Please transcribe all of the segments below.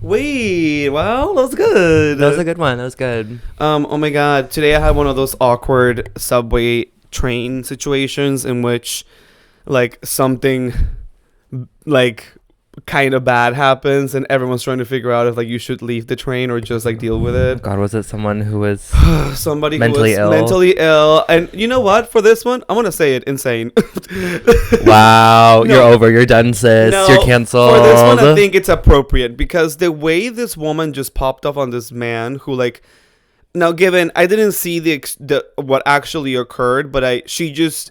Wait, well, that was good. That was a good one. That was good. Oh my god, today I had one of those awkward subway train situations in which, like, something, like, kind of bad happens and everyone's trying to figure out if, like, you should leave the train or just, like, deal with it. God, was it someone who was Somebody mentally who was ill? mentally ill. And you know what? For this one, I'm going to say it, insane. Wow, No. you're over. You're done, sis. No, You're canceled. For this one, I think it's appropriate because the way this woman just popped off on this man who, like, now given I didn't see the what actually occurred, but she just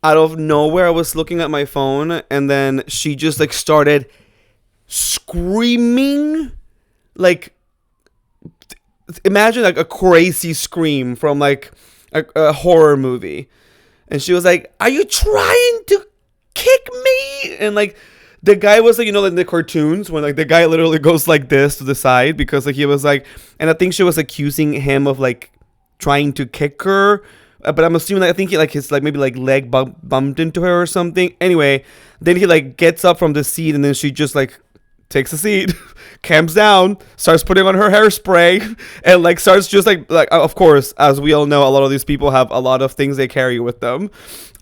out of nowhere I was looking at my phone and then she just like started screaming, like imagine like a crazy scream from like a horror movie, and she was like, "Are you trying to kick me?" And like the guy was like, you know, like in the cartoons when like the guy literally goes like this to the side because like he was like, and I think she was accusing him of like trying to kick her, but I'm assuming like I think he like his like maybe like leg bumped into her or something. Anyway, then he like gets up from the seat and then she just like takes a seat, calms down, starts putting on her hairspray, and like starts just like of course, as we all know, a lot of these people have a lot of things they carry with them.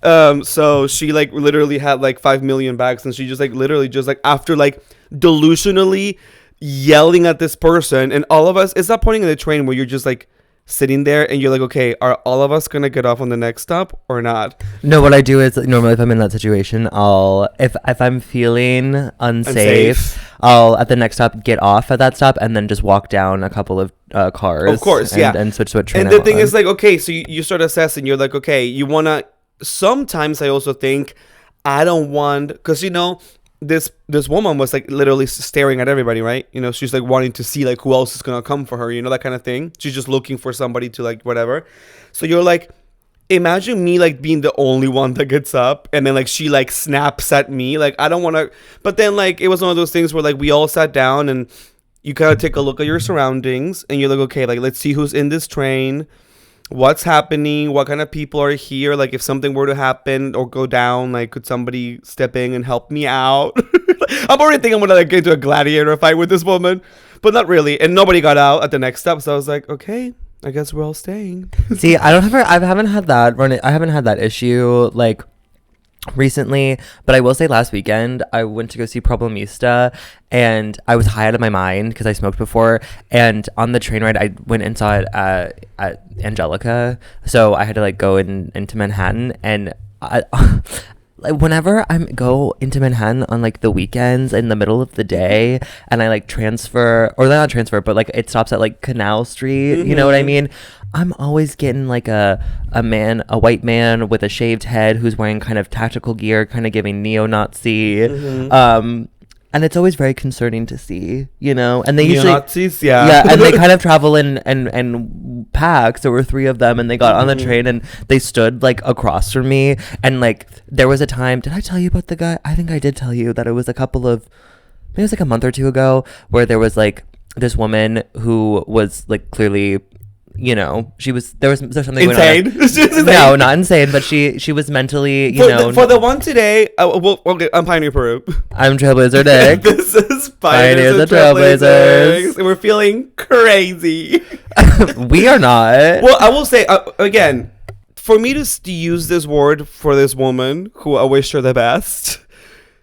So she like literally had like 5 million bags, and she just like literally just like after like delusionally yelling at this person, and all of us, it's that point in the train where you're just like sitting there and you're like, okay, are all of us gonna get off on the next stop or not? No, what I do is normally if I'm in that situation, I'll if I'm feeling unsafe, I'll at the next stop get off at that stop and then just walk down a couple of cars. Of course, and switch to a train. And the thing is like, okay, so you start assessing. You're like, okay, you wanna. Sometimes I also think I don't want, because you know this woman was like literally staring at everybody, right? You know, she's like wanting to see like who else is gonna come for her, you know, that kind of thing. She's just looking for somebody to like whatever. So you're like, imagine me like being the only one that gets up and then like she like snaps at me, like I don't want to. But then like it was one of those things where like we all sat down and you kind of take a look at your surroundings and you're like, okay, like let's see who's in this train, what's happening, what kind of people are here, like if something were to happen or go down, like could somebody step in and help me out? I'm already thinking I'm gonna like get into a gladiator fight with this woman, but not really. And nobody got out at the next step, so I was like, okay, I guess we're all staying. See, I haven't had that issue like recently, but I will say last weekend I went to go see Problemista and I was high out of my mind because I smoked before, and on the train ride I went and saw it at Angelica, so I had to like go into Manhattan, and like whenever I go into Manhattan on like the weekends in the middle of the day and I like transfer, or not transfer, but like it stops at like Canal Street, you know what I mean? I'm always getting like a white man with a shaved head who's wearing kind of tactical gear, kind of giving neo-Nazi. And it's always very concerning to see, you know. And they usually Neo-Nazis, yeah. Yeah, and they kind of travel in packs. There were 3 of them, and they got on the train and they stood like across from me. And like there was a time, did I tell you about the guy? I think I did tell you that it was maybe it was like a month or 2 ago, where there was like this woman who was like clearly, you know, there's something insane. No, not insane, but she was mentally, for the one today, okay, I'm Pioneer Peru. I'm Trailblazer Dick. This is Pioneers and Trailblazers. And we're feeling crazy. We are not. Well, I will say again, for me to use this word for this woman who I wish her the best,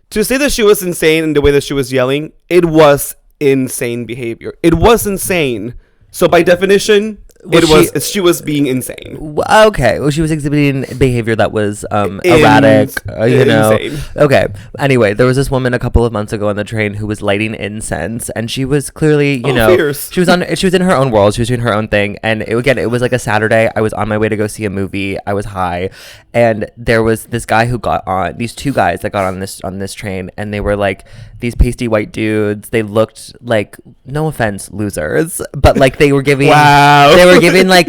to say that she was insane in the way that she was yelling, it was insane behavior. It was insane. So by definition, she was being insane. Okay, well, she was exhibiting behavior that was erratic, you know. Insane. Okay. Anyway, there was this woman a couple of months ago on the train who was lighting incense, and she was clearly, fierce. she was in her own world. She was doing her own thing, and it was like a Saturday. I was on my way to go see a movie. I was high, and there was this guy who got on. These 2 guys that got on this train, and they were like these pasty white dudes. They looked like, no offense, losers, but like they were giving. Wow. They were giving like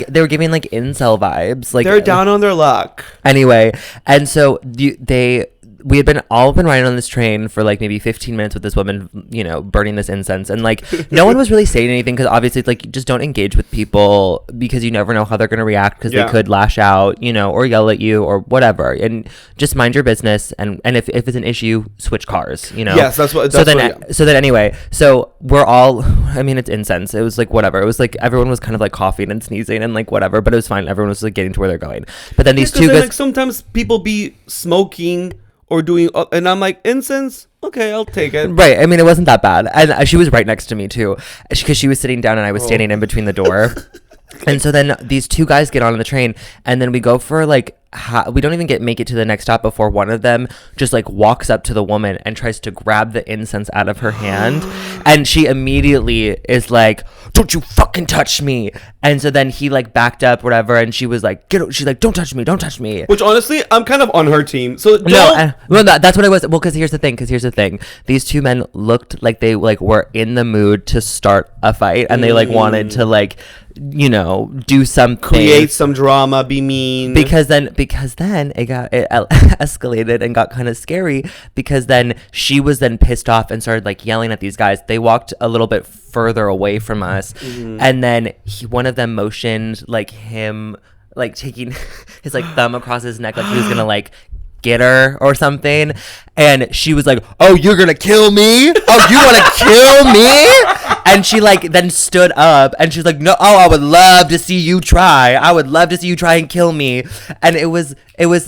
incel vibes, like they're down on their luck. Anyway, and so they we had all been riding on this train for like maybe 15 minutes with this woman, you know, burning this incense, and like no one was really saying anything because obviously it's like just don't engage with people because you never know how they're gonna react because they could lash out, you know, or yell at you or whatever, and just mind your business, and if it's an issue, switch cars, you know. Yes, that's what. So then anyway, so we're all, I mean, it's incense. It was like whatever. It was like everyone was kind of like coughing and sneezing and like whatever, but it was fine. Everyone was like getting to where they're going. But then these two guys, like sometimes people be smoking or doing, and I'm like, incense, okay, I'll take it. Right. I mean, it wasn't that bad. And she was right next to me too, because she was sitting down and I was standing in between the door. And so then these two guys get on the train, and then we go for like we don't even make it to the next stop before one of them just like walks up to the woman and tries to grab the incense out of her hand, and she immediately is like, "Don't you fucking touch me!" And so then he like backed up, whatever, and she was like, she's like, don't touch me." Which honestly, I'm kind of on her team. So that's what I was. Well, because here's the thing. These two men looked like they like were in the mood to start a fight, and they like wanted to like, you know, do something, create some drama, be mean. Because then it escalated and got kind of scary, because then she was then pissed off and started like yelling at these guys. They walked a little bit further away from us, and then one of them motioned like him like taking his like thumb across his neck like he was gonna like get her or something, and she was like, "Oh, you're gonna kill me? Oh, you want to kill me?" And she like then stood up and she's like, "No, oh, I would love to see you try. I would love to see you try and kill me." And it was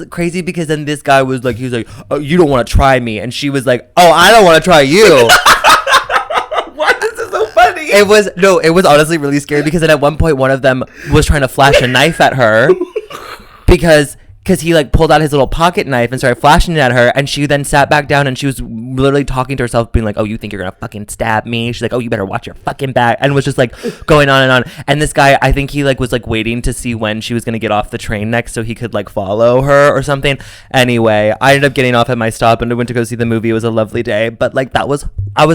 crazy, because then this guy was like, he was like, "Oh, you don't want to try me," and she was like, "Oh, I don't want to try you." Why is this so funny? It was honestly really scary, because then at one point one of them was trying to flash a knife at her because he like pulled out his little pocket knife and started flashing it at her, and she then sat back down and she was literally talking to herself, being like, "Oh, you think you're gonna fucking stab me?" She's like, "Oh, you better watch your fucking back," and was just like going on and on. And this guy, I think he like was like waiting to see when she was gonna get off the train next so he could like follow her or something. Anyway, I ended up getting off at my stop and I went to go see the movie. It was a lovely day, but like I was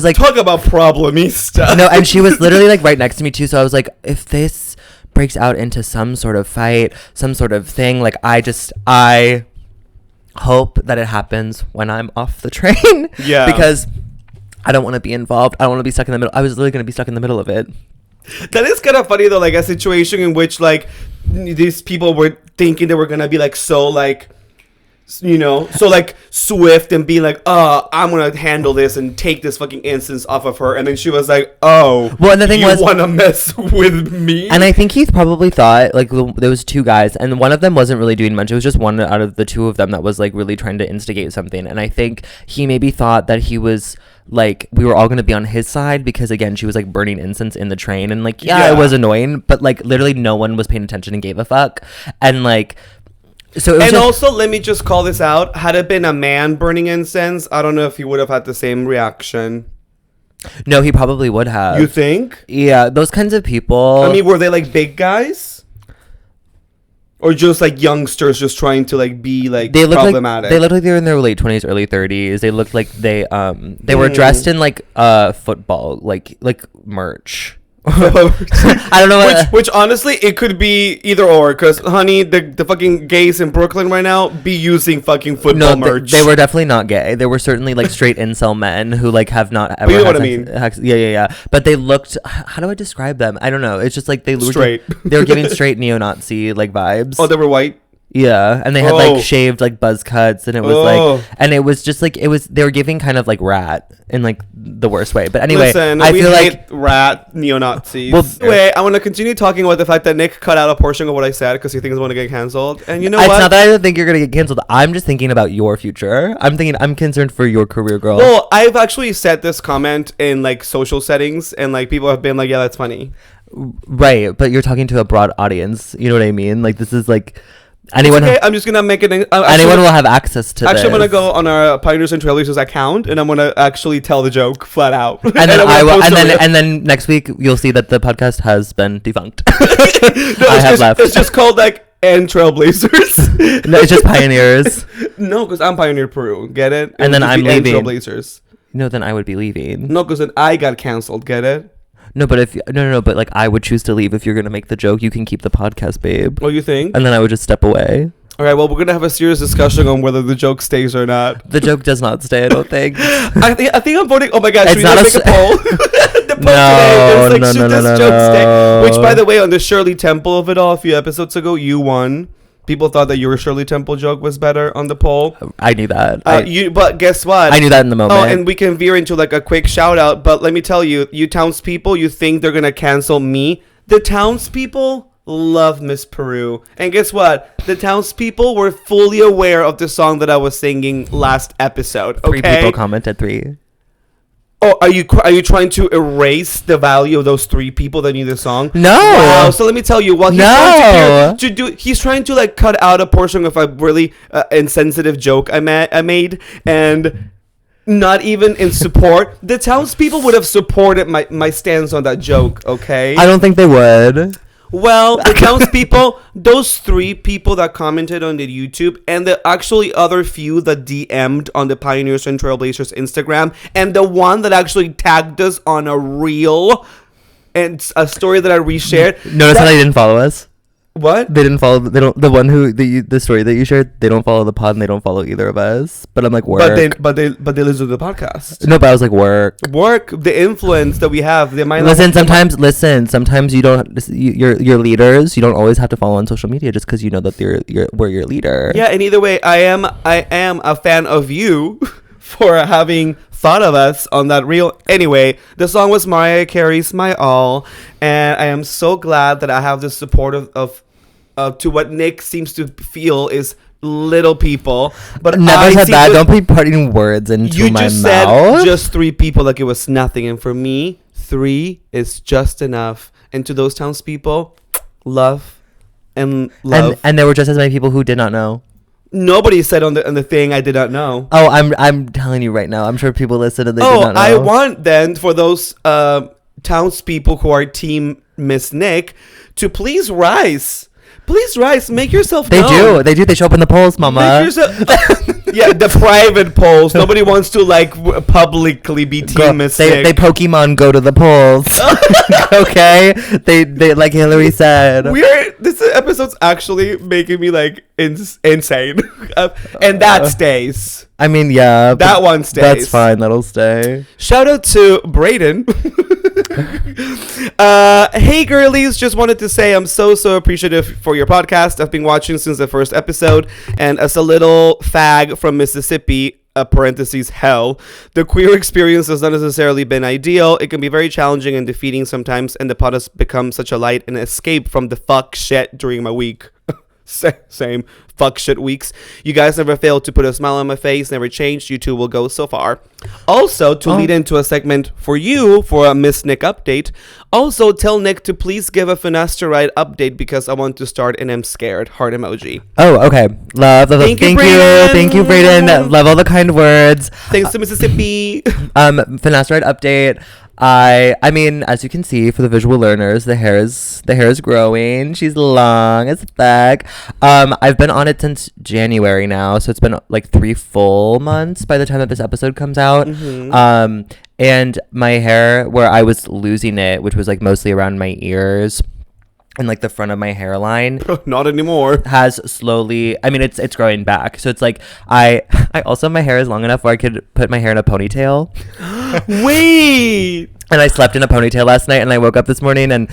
like, talk about problemista. No, and she was literally like right next to me too, so I was like, if this breaks out into some sort of fight, some sort of thing, like I hope that it happens when I'm off the train. Yeah. Because I don't want to be involved. I don't want to be stuck in the middle. I was literally going to be stuck in the middle of it. That is kind of funny though, like a situation in which like these people were thinking they were going to be like so like, you know, so like swift and being like, I'm gonna handle this and take this fucking instance off of her, and then she was like, "Oh, well," and the thing was, you want to mess with me? And I think he probably thought like there was two guys, and one of them wasn't really doing much. It was just one out of the two of them that was like really trying to instigate something, and I think he maybe thought that he was like, we were all going to be on his side, because again she was like burning incense in the train, and like it was annoying, but like literally no one was paying attention and gave a fuck, and like. So and also, let me just call this out. Had it been a man burning incense, I don't know if he would have had the same reaction. No, he probably would have. You think? Yeah, those kinds of people. I mean, were they like big guys? Or just like youngsters just trying to like be like problematic? They looked like they were in their late 20s, early 30s. They looked like they were dressed in like football, like merch. I don't know which honestly it could be either or, because honey, the fucking gays in Brooklyn right now be using fucking football merch. They were definitely not gay. They were certainly like straight incel men who like have not ever. But you know what I mean? Yeah. But they looked. How do I describe them? I don't know. It's just like they looked straight. They were giving straight neo-Nazi like vibes. Oh, they were white. Yeah, and they had like shaved like buzz cuts, and it was like, and it was just like they were giving kind of like rat in like the worst way. But anyway, listen, I we feel hate like rat neo-Nazis. Well, anyway, I want to continue talking about the fact that Nick cut out a portion of what I said because he thinks I want to get canceled. And you know what? It's not that I don't think you're gonna get canceled. I'm just thinking about your future. I'm concerned for your career, girl. Well, I've actually said this comment in like social settings, and like people have been like, "Yeah, that's funny." Right, but you're talking to a broad audience. You know what I mean? Like this is like. Anyone? Okay, I'm just gonna make it. Anyone will have access to. Actually, I'm gonna go on our Pioneers and Trailblazers account, and I'm gonna actually tell the joke flat out. And then and then next week you'll see that the podcast has been defunct. I have left. It's just called like and Trailblazers. No, it's just Pioneers. No, because I'm Pioneer Peru. Get it? And then I'm leaving. Trailblazers. No, then I would be leaving. No, because then I got canceled. Get it? No, but if no, but like I would choose to leave if you're gonna make the joke. You can keep the podcast, babe. What do you think? And then I would just step away. All right, well, we're gonna have a serious discussion on whether the joke stays or not. The joke does not stay, I don't think. I think I'm voting. Oh my god, should we It's make a not poll? The poll today is like, should this joke stay? Which, by the way, on the Shirley Temple of it all, a few episodes ago, you won. People thought that your Shirley Temple joke was better on the poll. I knew that. But guess what? I knew that in the moment. Oh, and we can veer into like a quick shout out. But let me tell you, you townspeople, you think they're gonna cancel me? The townspeople love Miss Peru, and guess what? The townspeople were fully aware of the song that I was singing last episode. Okay? 3 people commented 3. Oh, are you trying to erase the value of those 3 people that knew the song? No. Wow. So let me tell you, while he's trying to like cut out a portion of a really insensitive joke I made, and not even in support. The townspeople would have supported my stance on that joke. Okay. I don't think they would. Well, the townspeople, those 3 people that commented on the YouTube, and the actually other few that DM'd on the Pioneers and Trailblazers Instagram, and the one that actually tagged us on a reel and a story that I reshared. Notice how they didn't follow us? What? They didn't follow. They don't. The one who the story that you shared. They don't follow the pod, and they don't follow either of us. But I'm like, work. But they listen to the podcast. No, but I was like, work. The influence that we have. They might Sometimes you don't. You're leaders. You don't always have to follow on social media just because you know that we're your leader. Yeah, and either way, I am a fan of you for having thought of us on that reel. Anyway, the song was Mariah Carey's My All, and I am so glad that I have the support of to what Nick seems to feel is little people. But never said that. Don't be putting words into my mouth. You just said just 3 people like it was nothing, and for me, 3 is just enough. And to those townspeople, love. And there were just as many people who did not know. Nobody said on the thing I did not know. Oh, I'm telling you right now. I'm sure people listen and they did not know. I want then for those townspeople who are team Miss Nick to please rise. Please rise. Make yourself known. They do. They show up in the polls, mama. Yeah, the private polls. Nobody wants to like publicly be team Miss Nick. They Pokemon go to the polls. Okay? They like Hillary said. This episode's actually making me like insane. And that stays. I mean, yeah. That one stays. That's fine. That'll stay. Shout out to Brayden. Hey girlies, just wanted to say I'm so appreciative for your podcast. I've been watching since the first episode, and as a little fag from Mississippi, parentheses hell, the queer experience has not necessarily been ideal. It can be very challenging and defeating sometimes, and the pod has become such a light and escape from the fuck shit during my week. Same fuck shit weeks. You guys never failed to put a smile on my face, never changed. You two will go so far. Also, to lead into a segment for you for a Miss Nick update, also tell Nick to please give a Finasteride update because I want to start and I'm scared. Heart emoji. Oh, okay. Love. Thank you, Brayden. Love all the kind words. Thanks to Mississippi. Finasteride update. I mean, as you can see for the visual learners, the hair is growing. She's long as fuck. I've been on it since January now, so it's been like 3 full months by the time that this episode comes out. Mm-hmm. And my hair, where I was losing it, which was like mostly around my ears and like the front of my hairline, not anymore, has slowly, I mean, it's growing back. So it's like I also, my hair is long enough where I could put my hair in a ponytail. Wait. And I slept in a ponytail last night, and I woke up this morning, and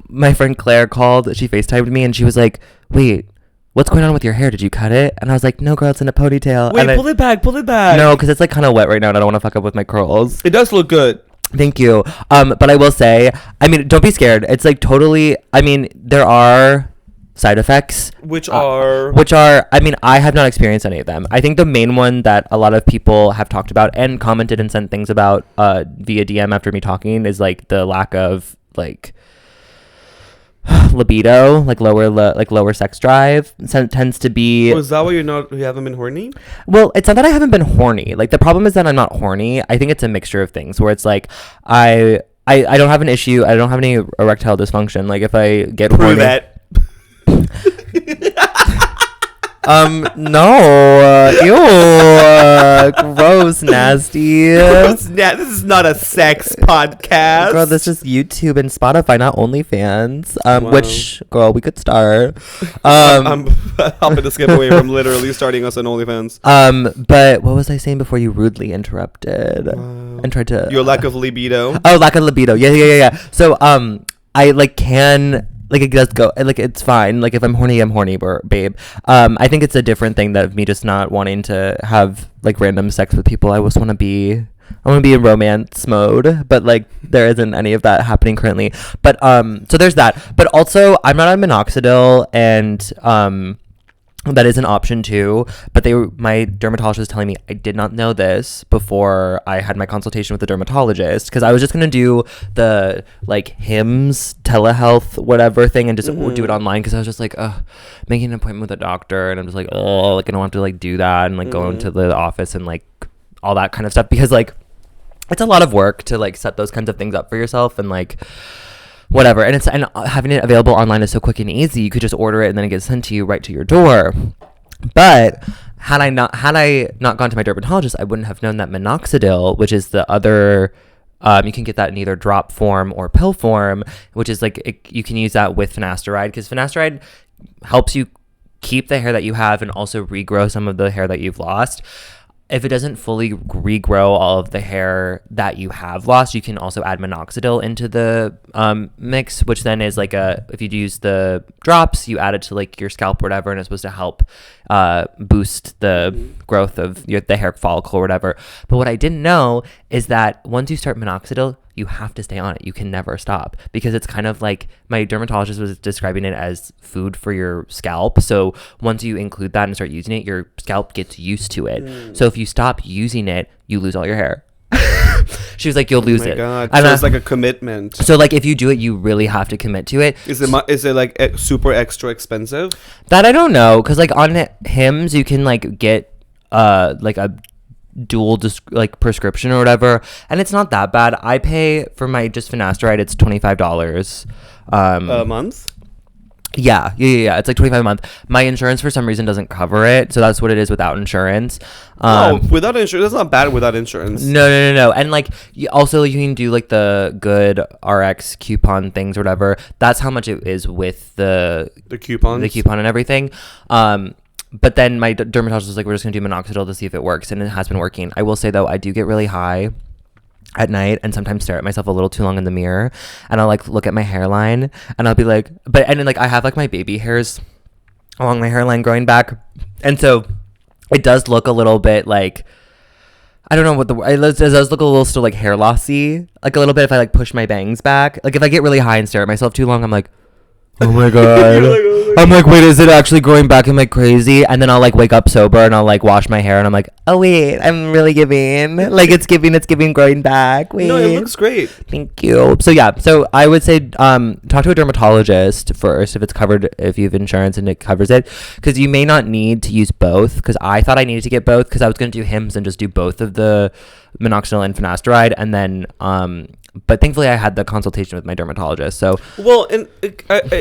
my friend Claire called. She FaceTimed me, and she was like, wait, what's going on with your hair? Did you cut it? And I was like, no, girl, it's in a ponytail. Wait, pull it back. No, because it's like kind of wet right now, and I don't want to fuck up with my curls. It does look good. Thank you. But I will say, I mean, don't be scared. It's like totally, I mean, there are side effects. Which are, I mean, I have not experienced any of them. I think the main one that a lot of people have talked about and commented and sent things about via DM after me talking is like the lack of like libido, like lower sex drive tends to be. Was that why you haven't been horny? Well, it's not that I haven't been horny. Like the problem is that I'm not horny. I think it's a mixture of things where it's like I don't have an issue. I don't have any erectile dysfunction. Like if I get Prove horny. that. No. Ew. Gross, nasty. This is not a sex podcast. Girl, this is YouTube and Spotify, not OnlyFans. Wow. Which, girl, we could start. I'm helping to skip away from literally starting us on OnlyFans. But what was I saying before you rudely interrupted and tried to Your lack of libido. Oh, lack of libido. Yeah. So I it does go, it's fine. Like, if I'm horny, babe. I think it's a different thing that of me just not wanting to have like random sex with people. I want to be in romance mode, but like there isn't any of that happening currently. But so there's that. But also, I'm not on minoxidil, and that is an option too. But my dermatologist was telling me, I did not know this before I had my consultation with the dermatologist, because I was just gonna do the like HIMS telehealth whatever thing and just do it online, because I was just like, making an appointment with a doctor, and I'm just like, like I don't have to like do that and like go into the office and like all that kind of stuff, because like it's a lot of work to like set those kinds of things up for yourself and like whatever. And having it available online is so quick and easy. You could just order it and then it gets sent to you right to your door. But had I not gone to my dermatologist, I wouldn't have known that minoxidil, which is the other, you can get that in either drop form or pill form, which is like, you can use that with finasteride, because finasteride helps you keep the hair that you have and also regrow some of the hair that you've lost. If it doesn't fully regrow all of the hair that you have lost, you can also add minoxidil into the mix, which then is like if you use the drops, you add it to like your scalp or whatever, and it's supposed to help boost the growth of the hair follicle or whatever. But what I didn't know is that once you start minoxidil, you have to stay on it. You can never stop, because it's kind of like, my dermatologist was describing it as food for your scalp. So once you include that and start using it, your scalp gets used to it. So if you stop using it, you lose all your hair. She was like, you'll lose it. God. So it's like a commitment. So like, if you do it, you really have to commit to it. Is it like super extra expensive? That I don't know, because like on HIMS you can like get like a dual prescription or whatever, and it's not that bad. I pay for my just finasteride, it's $25 a month. Yeah, it's like $25 a month. My insurance for some reason doesn't cover it, so that's what it is without insurance. Without insurance, that's not bad without insurance. No, and like you can do like the good RX coupon things or whatever. That's how much it is with the coupon and everything. But then my dermatologist was like, we're just going to do minoxidil to see if it works. And it has been working. I will say, though, I do get really high at night and sometimes stare at myself a little too long in the mirror. And I'll, like, look at my hairline. And I'll be like... And then, like, I have, like, my baby hairs along my hairline growing back. And so it does look a little bit, like... I don't know what it does look a little still, like, hair lossy. Like, a little bit if I, like, push my bangs back. Like, if I get really high and stare at myself too long, I'm like... Oh my god. I'm like, wait, is it actually growing back? I'm like crazy. And then I'll like wake up sober and I'll like wash my hair and I'm like, oh wait, I'm really giving. Like it's giving growing back. Wait. No, it looks great. Thank you. So yeah, so I would say talk to a dermatologist first if it's covered, if you have insurance and it covers it, because you may not need to use both, because I thought I needed to get both, because I was going to do HIMS and just do both of the minoxidil and finasteride, and then but thankfully I had the consultation with my dermatologist. So well, and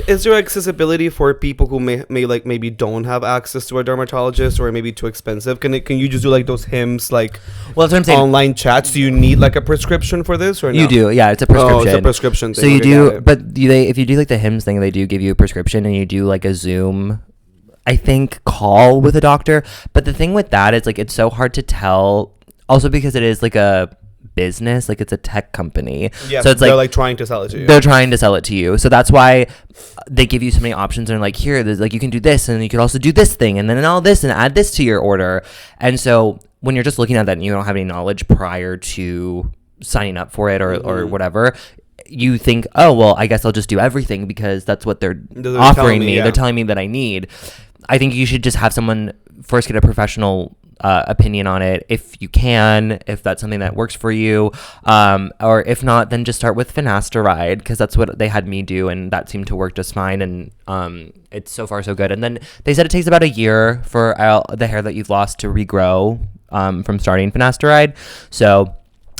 is there accessibility for people who maybe don't have access to a dermatologist, or maybe too expensive? Can you just do like those HIMS, like, well, that's what I'm saying, online chats? Do you need like a prescription for this, or no? You do, yeah, it's a prescription. Oh, it's a prescription thing. So you do, but if you do like the HIMS thing, they do give you a prescription, and you do like a Zoom, I think, call with a doctor. But the thing with that is like, it's so hard to tell, also because it is like a business, like it's a tech company. Yeah, so it's like they're like trying to sell it to you. They're trying to sell it to you. So that's why they give you so many options, and like, here, there's like, you can do this, and you can also do this thing, and then all this, and add this to your order. And so when you're just looking at that and you don't have any knowledge prior to signing up for it or whatever, you think, oh well, I guess I'll just do everything because that's what they're offering me. Yeah. They're telling me that I need. I think you should just have someone first get a professional opinion on it if you can, if that's something that works for you, or if not, then just start with finasteride, because that's what they had me do, and that seemed to work just fine. And it's so far so good. And then they said it takes about a year for the hair that you've lost to regrow from starting finasteride. So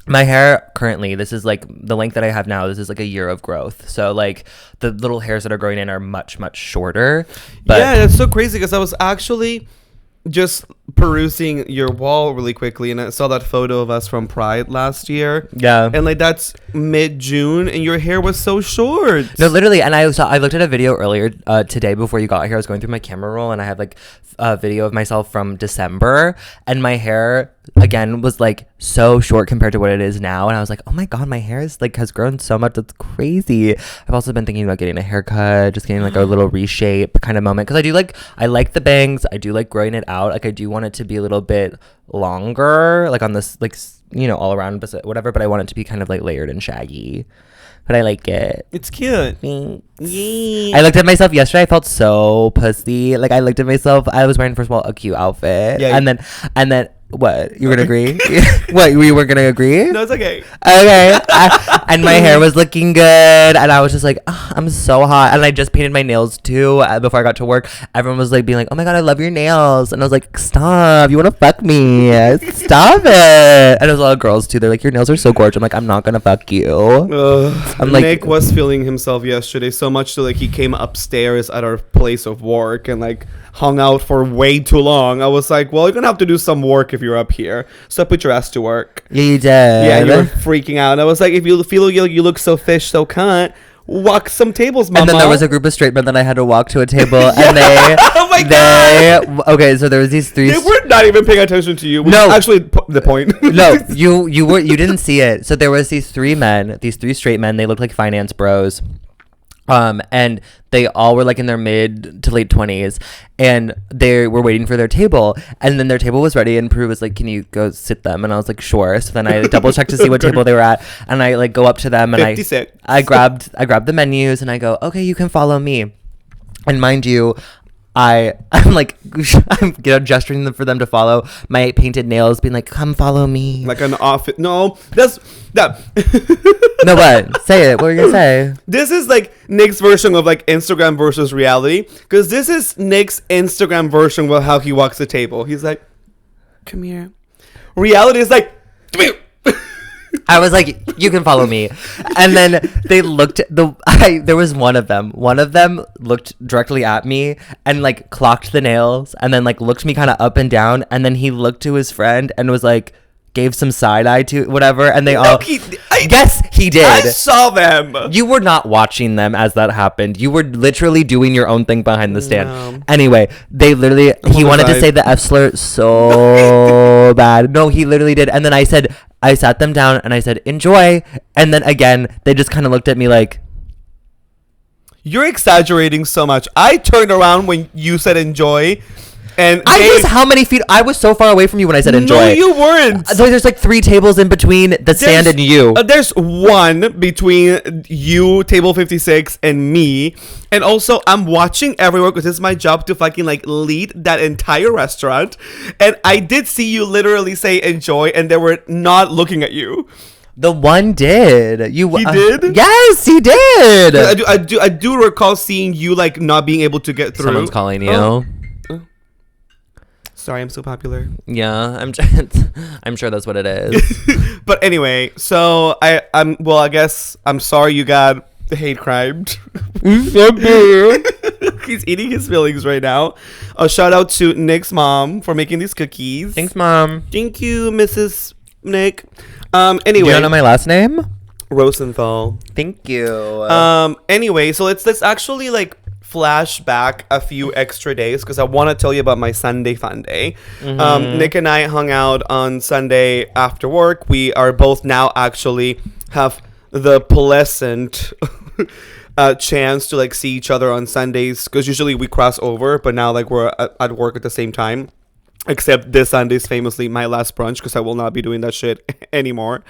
My hair currently, this is like the length that I have now. This is like a year of growth. So like the little hairs that are growing in are much, much shorter. But yeah, it's so crazy because I was actually just perusing your wall really quickly, and I saw that photo of us from Pride last year. yeah. And like that's mid-June, and your hair was so short. No, literally, and I looked at a video earlier today before you got here. I was going through my camera roll, and I have like a video of myself from December, and my hair again was like so short compared to what it is now, and I was like, oh my god, my hair is like has grown so much. That's crazy. I've also been thinking about getting a haircut, just getting like a little reshape kind of moment, because I like the bangs. I do like growing it out. Like I do want it to be a little bit longer, like on this like all around whatever, but I want it to be kind of like layered and shaggy. But I like it. It's cute. I looked at myself yesterday. I felt so pussy. Like I looked at myself. I was wearing, first of all, a cute outfit. Yeah. And then what? You were gonna agree? What? You were gonna agree? No, it's okay. Okay. And my hair was looking good, and I was just like, oh, I'm so hot. And I just painted my nails too before I got to work. Everyone was like being like, oh my god, I love your nails, and I was like, stop! You wanna fuck me? Stop it! And it was a lot of girls too. They're like, your nails are so gorgeous. I'm like, I'm not gonna fuck you. I'm like, Nick was feeling himself yesterday so much so like he came upstairs at our place of work and like hung out for way too long. I was like, well, you're gonna have to do some work if you're up here, so put your ass to work. Yeah, you did. Yeah, you were freaking out. And I was like, if you feel you look so fish, so cunt, walk some tables, mama. And then there was a group of straight men that I had to walk to a table, and oh my god. Okay, so there was these three. They were not even paying attention to you. No, actually, the point. No, you didn't see it. So there was these three straight men. They looked like finance bros. And they all were like in their mid to late 20s, and they were waiting for their table, and then their table was ready, and Peru was like, can you go sit them? And I was like, sure. So then I double checked to see what table they were at, and I like go up to them, and 56. I grabbed the menus, and I go, okay, you can follow me. And mind you, I'm like, I'm gesturing for them to follow. My painted nails being like, come follow me. Like an office. No, that's that. No, what? Say it. What were you gonna say? This is like Nick's version of like Instagram versus reality, because this is Nick's Instagram version of how he walks the table. He's like, come here. Reality is like, come here. I was like, you can follow me. And then they looked there was one of them looked directly at me and like clocked the nails, and then like looked me kind of up and down, and then he looked to his friend and was like, gave some side eye to whatever, and they yes, he did. I saw them. You were not watching them as that happened. You were literally doing your own thing behind the stand. No. Anyway, they literally he wanted to say the F slur so bad. No, he literally did. And then I sat them down and I said, enjoy. And then again, they just kind of looked at me like, you're exaggerating so much. I turned around when you said enjoy. And I was how many feet? I was so far away from you when I said enjoy. No, you weren't. There's like 3 tables in between the stand and you. There's one between you, table 56, and me. And also, I'm watching everywhere because it's my job to fucking like lead that entire restaurant. And I did see you literally say enjoy, and they were not looking at you. The one did. He did? Yes, he did. I do recall seeing you like not being able to get through. Someone's calling you. Oh. Sorry, I'm so popular. Yeah, I'm sure that's what it is. But anyway, so I guess I'm sorry you got hate crimed. He's eating his feelings right now. A shout out to Nick's mom for making these cookies. Thanks, Mom. Thank you, Mrs. Nick. Anyway, do you know my last name? Rosenthal. Thank you. Anyway, so let's actually like flash back a few extra days because I want to tell you about my Sunday fun day. Mm-hmm. Nick and I hung out on Sunday after work. We are both now actually have the pleasant chance to like see each other on Sundays, because usually we cross over, but now like we're at work at the same time. Except this Sunday is famously my last brunch because I will not be doing that shit anymore.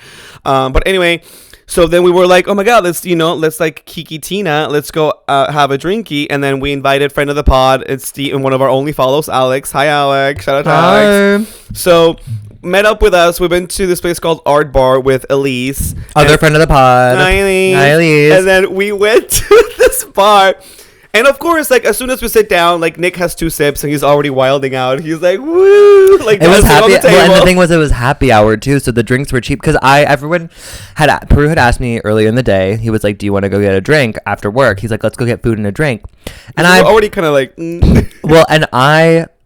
But anyway, so then we were like, oh my god, let's like Kiki Tina, let's go have a drinky. And then we invited friend of the pod, it's Steve, and one of our only follows, Alex. Hi, Alex. Shout out to Alex. So met up with us. We went to this place called Art Bar with Elise. Other friend of the pod. Hi, Elise. Hi, Elise. And then we went to this bar. And of course, like as soon as we sit down, like Nick has 2 sips and he's already wilding out. He's like, woo! Like it was dancing happy. on the table. Well, and the thing was, it was happy hour too, so the drinks were cheap. Because Peru had asked me earlier in the day. He was like, "Do you want to go get a drink after work?" He's like, "Let's go get food and a drink." And I already kind of like, well, and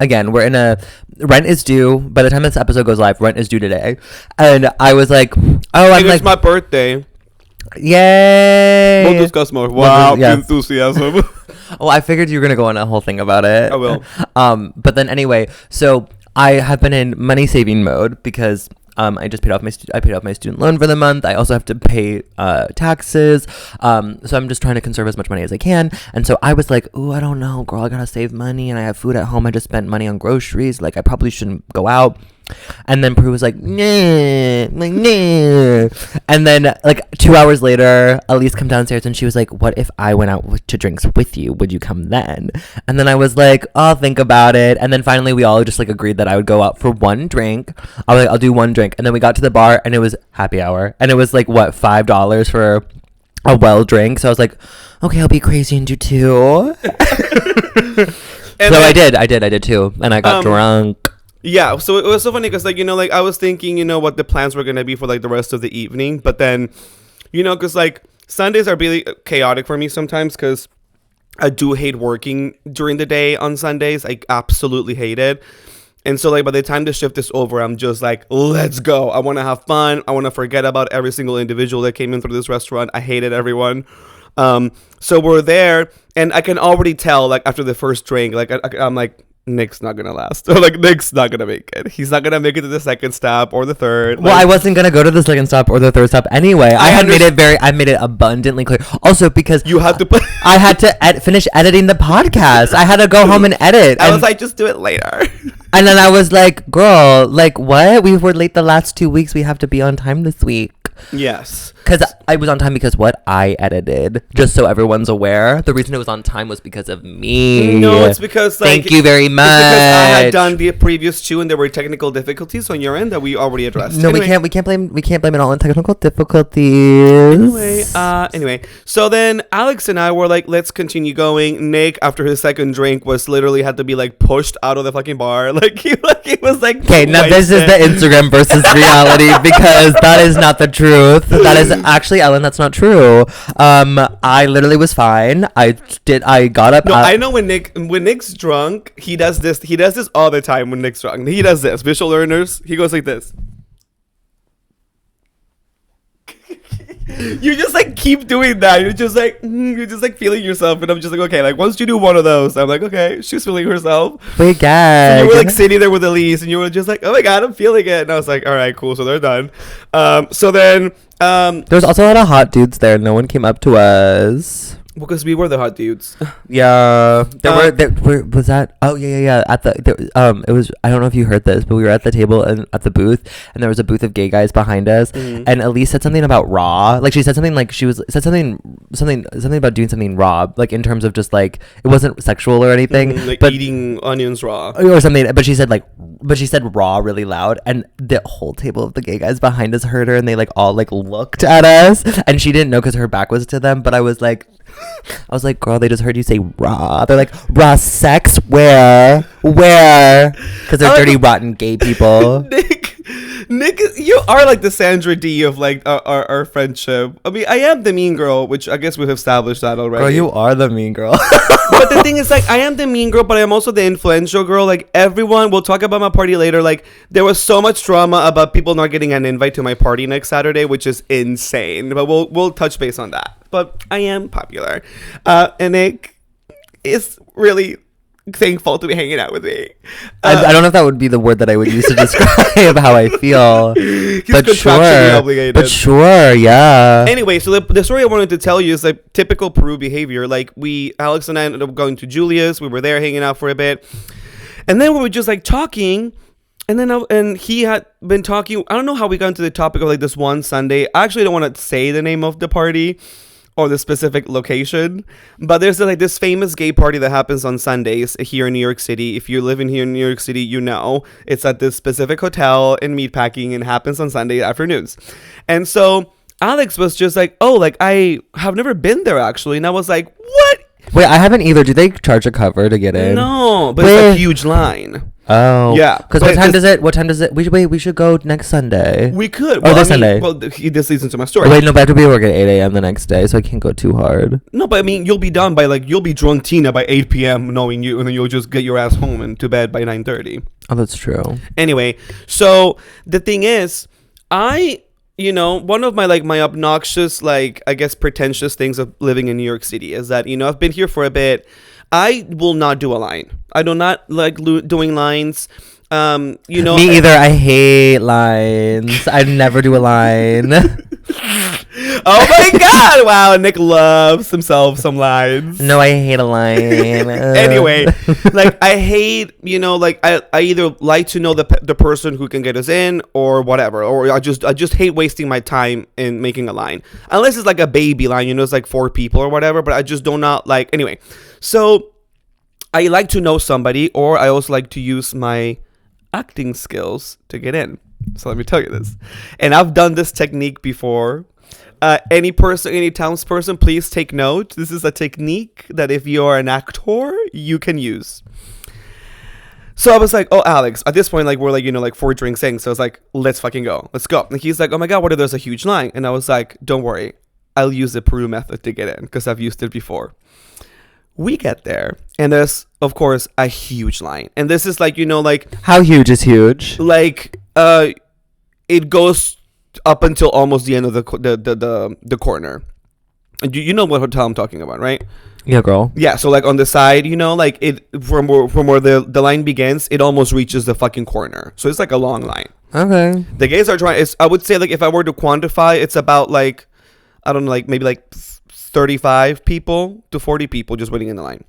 again, we're in a rent is due. By the time this episode goes live, rent is due today, and I was like, "Oh, I'm like, it's my birthday. Yay!" We'll discuss more. Wow, yes. enthusiasm. Oh, I figured you were gonna go on a whole thing about it. I will. But then anyway, so I have been in money saving mode because I just paid off my student loan for the month. I also have to pay taxes. So I'm just trying to conserve as much money as I can. And so I was like, "Ooh, I don't know, girl. I gotta save money, and I have food at home. I just spent money on groceries. Like I probably shouldn't go out." And then Prue was like, "Nah, like, nah." And then like 2 hours later, Elise come downstairs and she was like, "What if I went out to drinks with you? Would you come then?" And then I was like, "I'll think about it." And then finally we all just like agreed that I would go out for one drink. I was like, "I'll do one drink." And then we got to the bar and it was happy hour. And it was like, what, $5 for a well drink? So I was like, okay, I'll be crazy and do 2. So I did too. And I got drunk. Yeah, so it was so funny because, like, you know, like, I was thinking, you know, what the plans were going to be for, like, the rest of the evening. But then, you know, because, like, Sundays are really chaotic for me sometimes because I do hate working during the day on Sundays. I absolutely hate it. And so, like, by the time the shift is over, I'm just like, let's go. I want to have fun. I want to forget about every single individual that came in through this restaurant. I hated everyone. So we're there, and I can already tell, like, after the first drink, like, I'm like, Nick's not gonna last. Or like Nick's not gonna make it. He's not gonna make it to the second stop or the third. Well, I wasn't gonna go to the second stop or the third stop anyway. I made it abundantly clear. Also, because you had to I had to finish editing the podcast. I had to go home and edit. I was like, just do it later. And then I was like, girl, like what? We were late the last 2 weeks. We have to be on time this week. Yes. Because I was on time because what? I edited. Just so everyone's aware. The reason it was on time was because of me. No, it's because, like... Thank you very much. It's because I had done the previous 2 and there were technical difficulties on your end that we already addressed. No, anyway. we can't blame it all on technical difficulties. Anyway. So then Alex and I were like, let's continue going. Nick, after his second drink, was literally had to be, like, pushed out of the fucking bar. Like, he was like... Okay, now this is the Instagram versus reality because that is not the truth. That is actually, Ellen, that's not true. I literally was fine. I got up. No, I know when Nick's drunk, he does this all the time. When Nick's drunk, he does this. Visual learners, he goes like this. You just like keep doing that. You're just like feeling yourself, and I'm just like, okay, like once you do one of those, I'm like, okay, she's feeling herself. We get. So you were like sitting there with Elise, and you were just like, oh my god, I'm feeling it, and I was like, all right, cool. So they're done. So then there's also a lot of hot dudes there. No one came up to us. Because we were the hot dudes. Yeah. Was that? Oh, yeah. At it was, I don't know if you heard this, but we were at the table and at the booth, and there was a booth of gay guys behind us. Mm-hmm. And Elise said something about raw. Like, she said something like, said something about doing something raw. Like, in terms of just like, it wasn't sexual or anything. Like, but eating onions raw. Or something. But she said raw really loud. And the whole table of the gay guys behind us heard her, and they like all like looked at us. And she didn't know because her back was to them. But I was like, girl, they just heard you say raw. They're like, raw sex? Where? Because they're dirty, rotten gay people. Nick, you are like the Sandra D of like our friendship. I mean, I am the mean girl, which I guess we've established that already. Girl, you are the mean girl. But the thing is, like, I am the mean girl, but I am also the influential girl. Like, everyone, we'll talk about my party later. Like, there was so much drama about people not getting an invite to my party next Saturday, which is insane. But we'll touch base on that. But I am popular. And Nick is really thankful to be hanging out with me. I don't know if that would be the word that I would use to describe how I feel. He's contractually obligated. But sure, yeah. Anyway, so the story I wanted to tell you is like typical Peru behavior. Like Alex and I ended up going to Julia's. We were there hanging out for a bit. And then we were just like talking. And then he had been talking. I don't know how we got into the topic of like this one Sunday. I actually don't want to say the name of the party or the specific location, but there's like this famous gay party that happens on Sundays here in New York City. If you live in here in New York City, you know it's at this specific hotel in Meatpacking and happens on Sunday afternoons. And so Alex was just like, oh, like I have never been there actually, and I was like, what? Wait, I haven't either. Do they charge a cover to get in? No, but it's a huge line. Oh. Yeah. Because what time does it? We should go next Sunday. We could. Well, this Sunday. Well, he just listens to my story. Wait, no, but I have to be at work at 8 a.m. the next day, so I can't go too hard. No, but I mean, you'll be done by you'll be drunk Tina by 8 p.m. knowing you, and then you'll just get your ass home and to bed by 9:30. Oh, that's true. Anyway, so the thing is, one of my obnoxious, I guess pretentious things of living in New York City is that, I've been here for a bit. I will not do a line. I do not like doing lines. Me either. I hate lines. I never do a line. Oh my god! Wow, Nick loves himself some lines. No, I hate a line. Anyway, I hate, I either like to know the person who can get us in or whatever, or I just hate wasting my time in making a line unless it's like a baby line, it's 4 people or whatever. But I just do not like. Anyway, so I like to know somebody, or I also like to use my acting skills to get in. So let me tell you this, and I've done this technique before. Any townsperson, please take note. This is a technique that if you're an actor, you can use. So I was like, oh, Alex, at this point, we're 4 drinks in. So I was like, let's fucking go. Let's go. And he's like, oh my God, what if there's a huge line? And I was like, don't worry. I'll use the Peru method to get in because I've used it before. We get there and there's, of course, a huge line. And this is how huge is huge? It goes up until almost the end of the corner. And you know what hotel I'm talking about, right? Yeah, girl. Yeah, so on the side, it from where the line begins, it almost reaches the fucking corner. So it's a long line. Okay. The gays are trying. I would say if I were to quantify, it's about I don't know, maybe 35 people to 40 people just waiting in the line.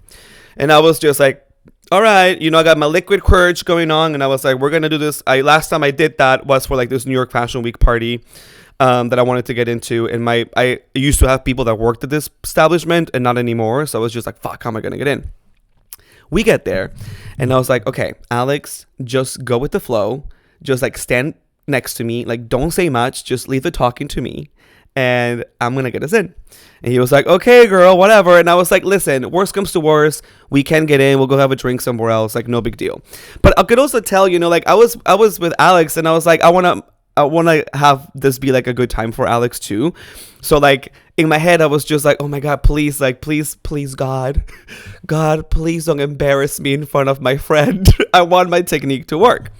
And I was just like, all right, I got my liquid courage going on, and I was like, we're gonna do this. Last time I did that was for this New York Fashion Week party that I wanted to get into, and I used to have people that worked at this establishment and not anymore, so I was just like, fuck, how am I gonna get in? We get there, and I was like, okay, Alex, just go with the flow, just stand next to me, don't say much, just leave the talking to me, and I'm gonna get us in. And he was like, okay, girl, whatever. And I was like, listen, worst comes to worst, we can get in, we'll go have a drink somewhere else, no big deal. But I could also tell, I was with Alex, and I was like, I want to have this be a good time for Alex too. So in my head I was just like, oh my God, please, please God, please don't embarrass me in front of my friend. I want my technique to work.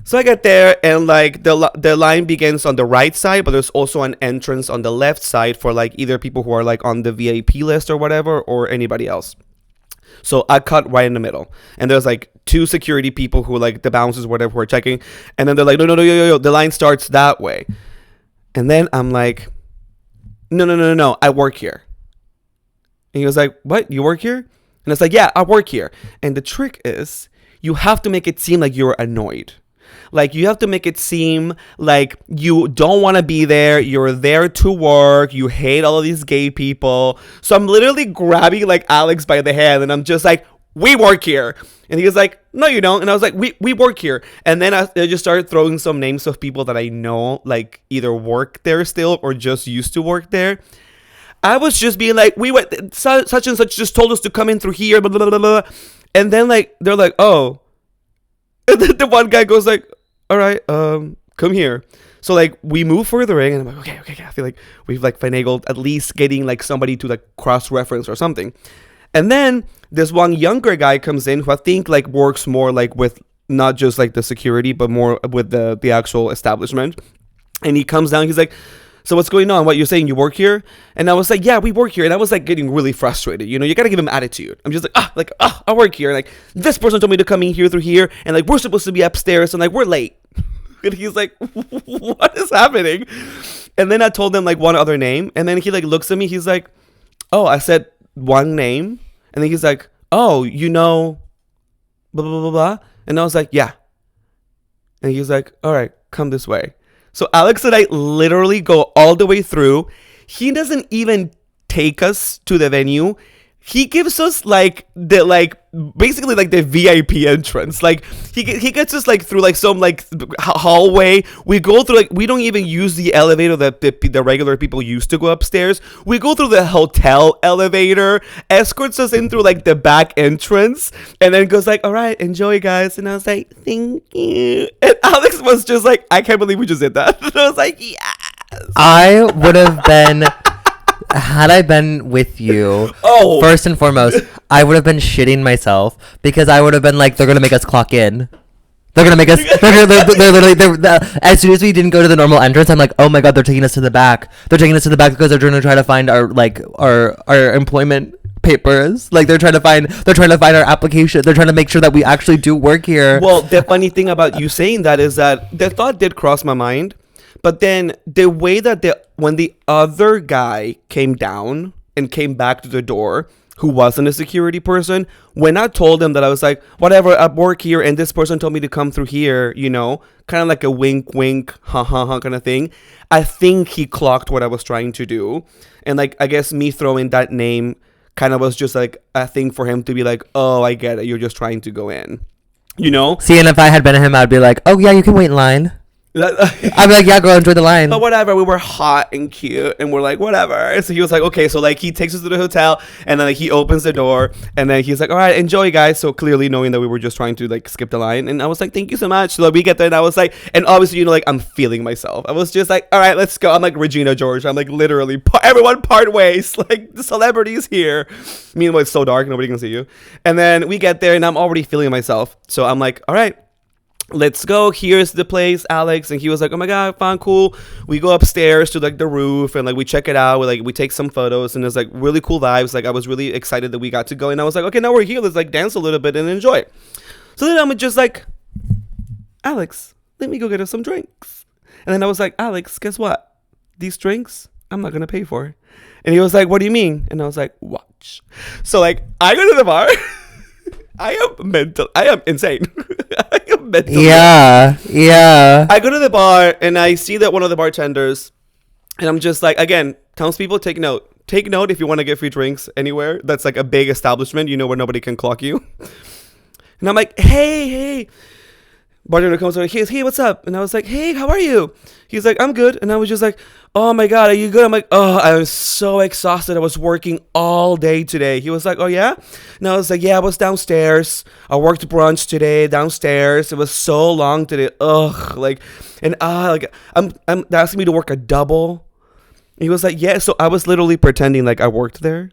So I get there, and the line begins on the right side, but there's also an entrance on the left side for either people who are on the VIP list or whatever, or anybody else. So I cut right in the middle, and there's 2 security people who the bouncers, whatever, who are checking, and then they're like, no, yo, the line starts that way. And then I'm like, no, I work here. And he was like, what, you work here? And it's like, yeah, I work here. And the trick is, you have to make it seem like you're annoyed. You have to make it seem like you don't want to be there. You're there to work. You hate all of these gay people. So I'm literally grabbing Alex by the hand, and I'm just like, we work here. And he was like, no, you don't. And I was like, we work here. And then I just started throwing some names of people that I know, either work there still or just used to work there. I was just being like, we went, such and such just told us to come in through here, blah, blah, blah, blah. And then they're like, oh. And then the one guy goes like, all right, come here. So we move further in, and I'm like, okay. I feel like we've finagled at least getting somebody to cross-reference or something. And then this one younger guy comes in who I think works more with not just the security, but more with the actual establishment. And he comes down, he's like, so what's going on? What, you're saying you work here? And I was like, yeah, we work here. And I was getting really frustrated. You got to give him attitude. I'm just I work here. And this person told me to come in here through here. And we're supposed to be upstairs. And we're late. And he's like, what is happening? And then I told him one other name. And then he looks at me. He's like, oh, I said one name. And then he's like, oh, blah, blah, blah, blah. And I was like, yeah. And he's like, all right, come this way. So Alex and I literally go all the way through. He doesn't even take us to the venue. He gives us the basically like the VIP entrance. Like he gets us like through like some like hallway. We go through like, we don't even use the elevator that the regular people used to go upstairs. We go through the hotel elevator, escorts us in through like the back entrance, and then goes like, all right, enjoy guys. And I was like, thank you. And Alex was just like, I can't believe we just did that. And I was like, yes. I would have been, had I been with you, first and foremost, I would have been shitting myself because I would have been like, they're going to make us clock in. They're going to make us, they're literally, as soon as we didn't go to the normal entrance, I'm like, oh my God, they're taking us to the back. They're taking us to the back because they're going to try to find our employment papers. Like they're trying to find our application. They're trying to make sure that we actually do work here. Well, the funny thing about you saying that is that the thought did cross my mind. But then the way that when the other guy came down and came back to the door, who wasn't a security person, when I told him that I was like, whatever, I work here and this person told me to come through here, you know, kind of like a wink, wink, ha ha ha kind of thing. I think he clocked what I was trying to do. And like, I guess me throwing that name kind of was just like a thing for him to be like, oh, I get it. You're just trying to go in, you know? See, and if I had been him, I'd be like, oh yeah, you can wait in line. I'd be like, yeah, girl, enjoy the line. But whatever, we were hot and cute, and we're like, whatever. And so he was like, okay, so like he takes us to the hotel, and then like he opens the door, and then he's like, all right, enjoy, guys. So clearly knowing that we were just trying to like skip the line, and I was like, thank you so much. So like, we get there, and I was like, and obviously, you know, like I'm feeling myself. I was just like, all right, let's go. I'm like Regina George. I'm like literally, everyone part ways. Like the celebrities here. Meanwhile, it's so dark, nobody can see you. And then we get there, and I'm already feeling myself. So I'm like, all right, let's go. Here's the place, Alex. And he was like, oh my God, fine, cool. We go upstairs to like the roof and like we check it out. We take some photos and it's like really cool vibes. Like I was really excited that we got to go. And I was like, okay, now we're here. Let's like dance a little bit and enjoy. So then I'm just like, Alex, let me go get us some drinks. And then I was like, Alex, guess what? These drinks, I'm not going to pay for. And he was like, what do you mean? And I was like, watch. So like I go to the bar. I am insane. I am mental. Yeah. I go to the bar and I see that one of the bartenders, and I'm just like, again, townspeople, take note. Take note if you want to get free drinks anywhere that's like a big establishment, you know, where nobody can clock you. And I'm like, hey. Bartender comes over, he goes, hey, what's up? And I was like, hey, how are you? He's like, I'm good. And I was just like, oh my God, are you good? I'm like, oh, I was so exhausted. I was working all day today. He was like, oh yeah? And I was like, yeah, I was downstairs. I worked brunch today downstairs. It was so long today. Ugh, like, and like, I'm they're asking me to work a double. And he was like, yeah. So I was literally pretending like I worked there.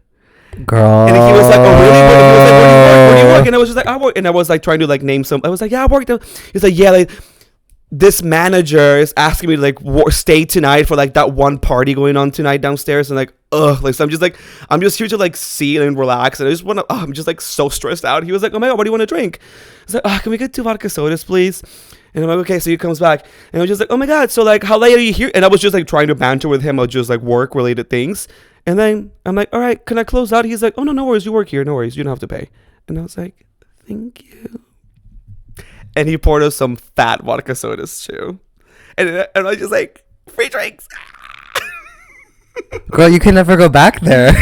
Girl. And he was like, oh really? He was like, where do you work? And I was just like, I work. And I was like trying to like name some. I was like, yeah, I worked there. He's like, yeah, like this manager is asking me to like stay tonight for like that one party going on tonight downstairs. And like, ugh, like so I'm just here to like see and relax. And I just want to. I'm just like so stressed out. He was like, oh my God, what do you want to drink? I was like, can we get 2 vodka sodas, please? And I'm like, okay. So he comes back, and I was just like, oh my God, so like, how late are you here? And I was just like trying to banter with him about just like work related things. And then I'm like, all right, can I close out? He's like, oh, no worries. You work here. No worries. You don't have to pay. And I was like, thank you. And he poured us some fat vodka sodas too. And I was just like, free drinks. Girl, you can never go back there.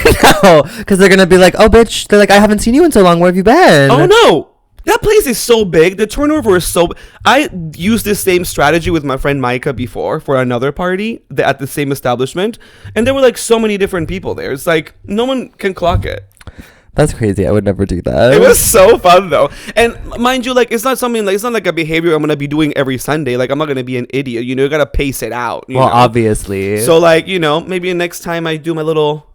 No, because they're going to be like, oh, bitch. They're like, I haven't seen you in so long. Where have you been? Oh, no. That place is so big. The turnover is so... I used this same strategy with my friend Micah before for another party at the same establishment. And there were like so many different people there. It's like no one can clock it. That's crazy. I would never do that. It was so fun though. And mind you, like it's not something like it's not like a behavior I'm gonna be doing every Sunday. Like I'm not gonna be an idiot. You know, you gotta pace it out. You know? Obviously. So like, you know, maybe next time I do my little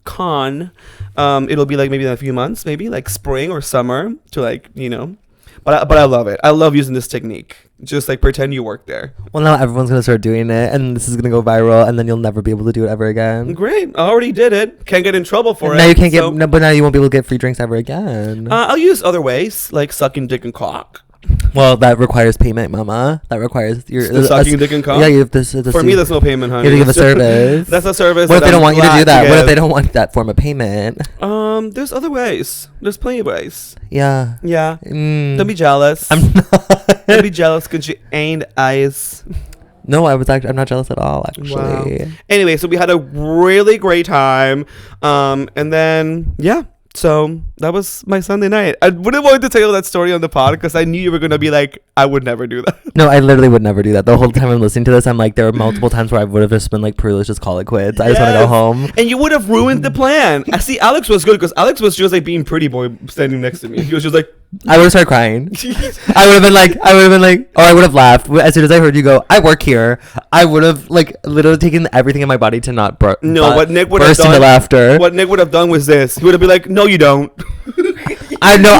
con, it'll be like maybe in a few months, maybe like spring or summer to like, you know, but I love it. I love using this technique. Just like pretend you work there. Well, now everyone's gonna start doing it, and this is gonna go viral, and then you'll never be able to do it ever again. Great, I already did it. Can't get in trouble for it. Now you can't but now you won't be able to get free drinks ever again. I'll use other ways like sucking dick and cock. Well, that requires payment, mama. That requires your sucking dick and cock. Yeah, you have this. For me, there's no payment, honey. You have to give a service. That's a service. What if they don't want you to do that? What if they don't want that form of payment? There's other ways. There's plenty of ways. Yeah. Don't be jealous. I'm not. Don't be jealous because you ain't eyes. No, I'm not jealous at all, actually. Wow. Anyway, so we had a really great time. And then, yeah. So that was my Sunday night. I wouldn't want to tell you that story on the pod because I knew you were gonna be like, I would never do that. No, I literally would never do that. The whole time I'm listening to this, I'm like, there were multiple times where I would have just been like, Peru, let's just call it quits. I just want to go home. And you would have ruined the plan. I see. Alex was good because Alex was just like being pretty boy standing next to me. He was just like, I would have started crying. I would have been like, or I would have laughed as soon as I heard you go, I work here. I would have like literally taken everything in my body to not what Nick would have burst done. into laughter. What Nick would have done was this. He would have been like, no, you don't. I know.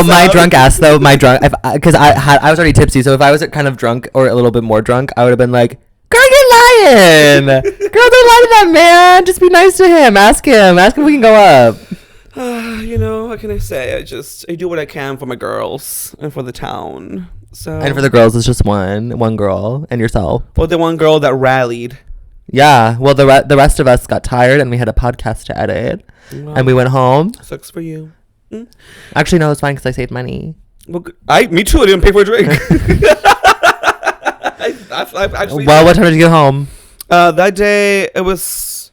My out. drunk ass though. Because I was already tipsy. So if I was kind of drunk or a little bit more drunk, I would have been like, girl, you're lying. Girl, don't lie to that man. Just be nice to him. Ask him if we can go up. You know, what can I say? I do what I can for my girls and for the town. So And for the girls, it's just one girl and yourself. Well, the one girl that rallied. Yeah. Well, the rest of us got tired and we had a podcast to edit, and we went home. Sucks for you. Actually, no, it's fine because I saved money. Well, me too. I didn't pay for a drink. I've actually. Well, what time did you get home? That day it was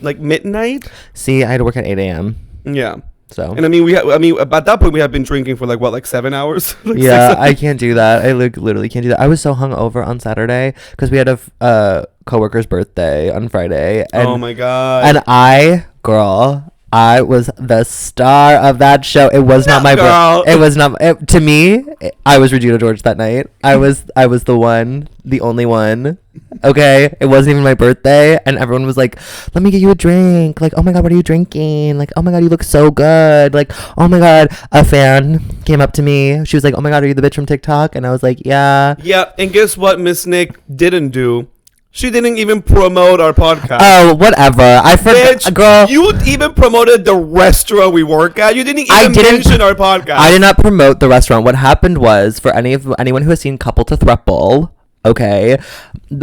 like midnight. See, I had to work at 8 a.m. Yeah. So. And I mean, at that point we had been drinking for like 7 hours. Yeah, I can't do that. I literally can't do that. I was so hungover on Saturday because we had a coworker's birthday on Friday. And, oh my god! And I was the star of that show. It was not my birthday. It was not to me. I was Regina George that night. I was the one, the only one. Okay, it wasn't even my birthday, and everyone was like, "Let me get you a drink." Like, "Oh my god, what are you drinking?" Like, "Oh my god, you look so good." Like, "Oh my god." A fan came up to me. She was like, "Oh my god, are you the bitch from TikTok?" And I was like, "Yeah." Yeah, and guess what? Miss Nick didn't do. She didn't even promote our podcast. Oh, whatever. I forgot, girl. You even promoted the restaurant we work at. You didn't even mention our podcast. I did not promote the restaurant. What happened was, for anyone who has seen Couple to Thruple, okay,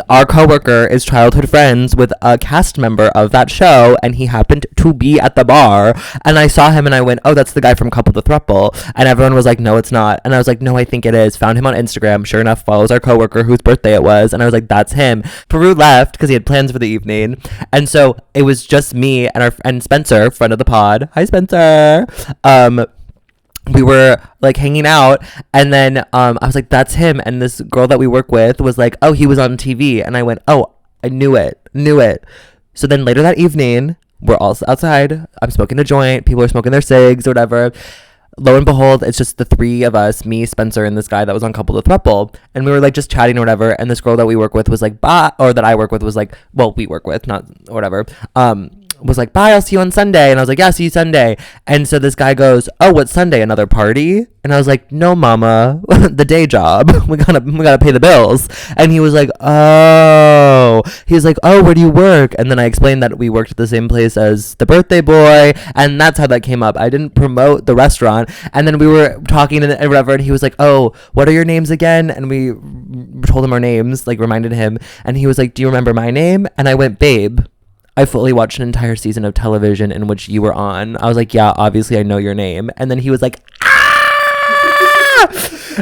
our coworker is childhood friends with a cast member of that show, and he happened to be at the bar, and I saw him and I went, oh, that's the guy from Couple to Thruple, and everyone was like, no, it's not, and I was like, no, I think it is. Found him on Instagram, sure enough, follows our coworker whose birthday it was, and I was like, that's him. Peru left because he had plans for the evening, and so it was just me and Spencer, friend of the pod. Hi, Spencer. We were like hanging out, and then I was like, that's him. And this girl that we work with was like, oh, he was on TV. And I went, oh, I knew it. So then later that evening, we're all outside. I'm smoking a joint. People are smoking their cigs or whatever. Lo and behold, it's just the three of us, me, Spencer, and this guy that was on Couple to Thruple. And we were like just chatting or whatever. And this girl that we work with was like, bye, or that I work with was like, well, we work with, not whatever. Was like, bye, I'll see you on Sunday. And I was like, yeah, see you Sunday. And so this guy goes, oh, what's Sunday? Another party? And I was like, no, mama, the day job. We gotta pay the bills. And he was like, oh, where do you work? And then I explained that we worked at the same place as the birthday boy. And that's how that came up. I didn't promote the restaurant. And then we were talking and whatever. And he was like, oh, what are your names again? And we told him our names, like reminded him. And he was like, do you remember my name? And I went, babe, I fully watched an entire season of television in which you were on. I was like, yeah, obviously I know your name. And then he was like, ah!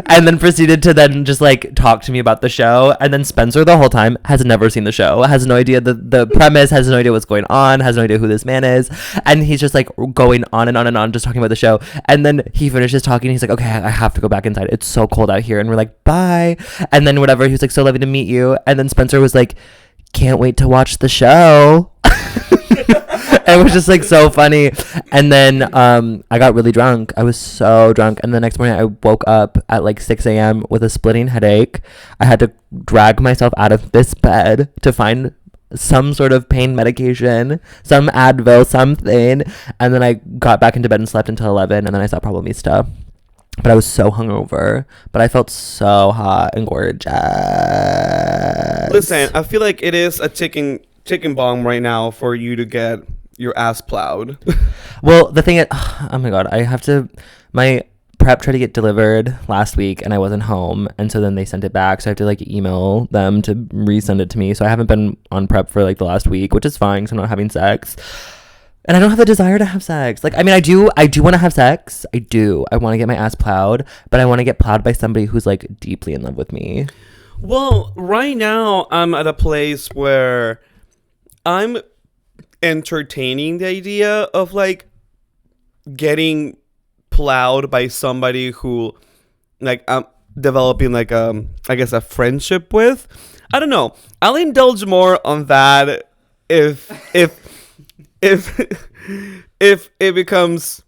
And then proceeded to then just like talk to me about the show. And then Spencer the whole time has never seen the show, has no idea the premise, has no idea what's going on, has no idea who this man is. And he's just like going on and on and on, just talking about the show. And then he finishes talking. He's like, okay, I have to go back inside. It's so cold out here. And we're like, bye. And then whatever, he was like, so lovely to meet you. And then Spencer was like, can't wait to watch the show. It was just like so funny. And then I got really drunk. I was so drunk. And the next morning I woke up at like 6 a.m. with a splitting headache. I had to drag myself out of this bed to find some sort of pain medication, some Advil, something. And then I got back into bed and slept until 11. And then I saw Problemista. But I was so hungover. But I felt so hot and gorgeous. Listen, I feel like it is a ticking bomb right now for you to get your ass plowed. Well, the thing is, oh my god, my prep tried to get delivered last week and I wasn't home, and so then they sent it back, so I have to like email them to resend it to me. So I haven't been on prep for like the last week, which is fine because I'm not having sex. And I don't have the desire to have sex. Like, I mean, I do want to have sex. I do. I want to get my ass plowed, but I want to get plowed by somebody who's like deeply in love with me. Well, right now I'm at a place where I'm entertaining the idea of like getting plowed by somebody who like I'm developing like I guess a friendship with. I don't know. I'll indulge more on that if if it becomes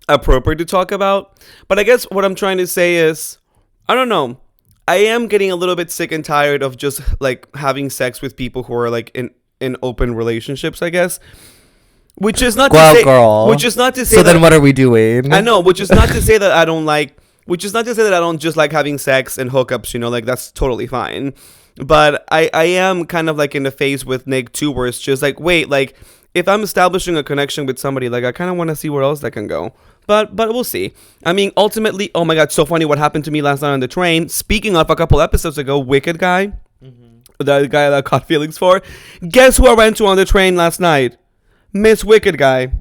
appropriate to talk about. But I guess what I'm trying to say is, I don't know. I am getting a little bit sick and tired of just like having sex with people who are like in open relationships, I guess. Which is not to say, girl. Which is not to say. So that, then, what are we doing? I know. Which is not to say that I don't like. Which is not to say that I don't just like having sex and hookups. You know, like that's totally fine. But I am kind of like in the phase with Nick too, where it's just like, wait, like if I'm establishing a connection with somebody, like I kind of want to see where else that can go. But we'll see. I mean, ultimately, oh my God, so funny what happened to me last night on the train. Speaking of a couple episodes ago, Wicked guy, the guy that I caught feelings for. Guess who I went to on the train last night? Miss Wicked guy.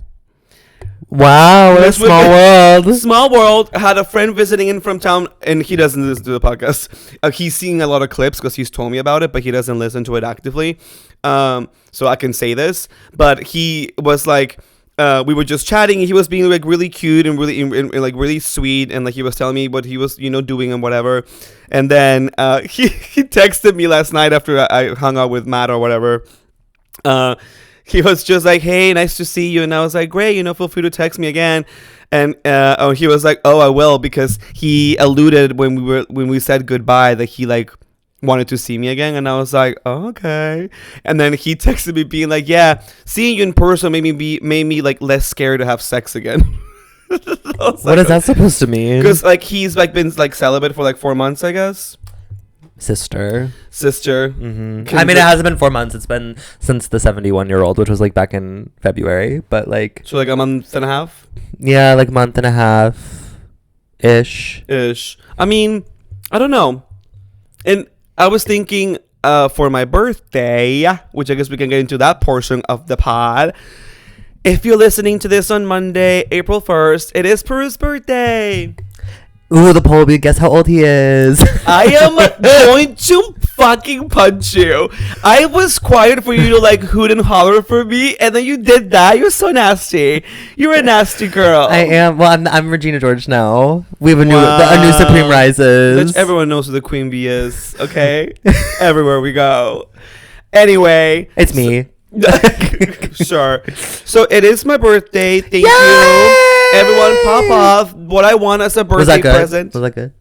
Wow, what a small world. Small world. Had a friend visiting in from town, and he doesn't listen to the podcast. He's seeing a lot of clips because he's told me about it, but he doesn't listen to it actively. So I can say this. But he was like, we were just chatting. And he was being like really cute and really and, like really sweet, and like he was telling me what he was doing and whatever. And then he texted me last night after I hung out with Matt or whatever. He was just like, hey, nice to see you. And I was like, great, feel free to text me again. And he was like, oh, I will, because he alluded when we said goodbye that he like wanted to see me again. And I was like, oh, okay. And then he texted me being like, yeah, seeing you in person made me like less scared to have sex again. What is that supposed to mean? Because like he's like been like celibate for like 4 months, I guess. Sister. Mm-hmm. I mean, it hasn't been 4 months. It's been since the 71-year-old, which was like back in February. But like, so like a month and a half. Yeah, like month and a half ish. I mean, I don't know. And I was thinking for my birthday, which I guess we can get into that portion of the pod. If you're listening to this on Monday, April 1st, it is Peru's birthday. Ooh, the poll will be, guess how old he is. I am going to fucking punch you. I was quiet for you to like hoot and holler for me, and then you did that. You're so nasty. You're a nasty girl. I am. Well, I'm Regina George now. We have a new Supreme Rises. Which everyone knows who the Queen Bee is, okay? Everywhere we go. Anyway. It's me. Sure. So it is my birthday. Thank you. Everyone pop off what I want as a birthday present. Was that good?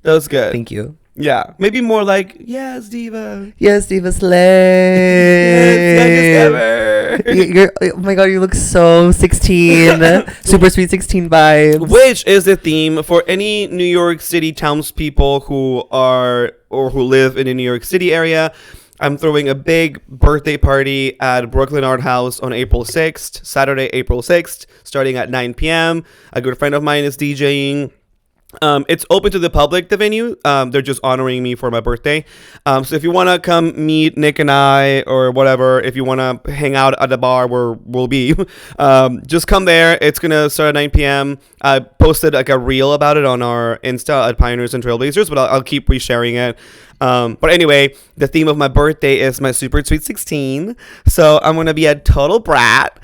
That was good. Thank you. Yeah. Maybe more like, yes, Diva. Yes, Diva Slay. Yes, you're, oh my God, you look so 16. Super sweet 16 vibes. Which is the theme for any New York City townspeople who are or who live in the New York City area. I'm throwing a big birthday party at Brooklyn Art House on April 6th, Saturday, April 6th, starting at 9 p.m. A good friend of mine is DJing. It's open to the public, the venue. They're just honoring me for my birthday. So if you want to come meet Nick and I or whatever, if you want to hang out at the bar where we'll be, just come there. It's going to start at 9 p.m. I posted like a reel about it on our Insta at Pioneers and Trailblazers, but I'll keep resharing it. But anyway, the theme of my birthday is my super sweet 16. So I'm going to be a total brat.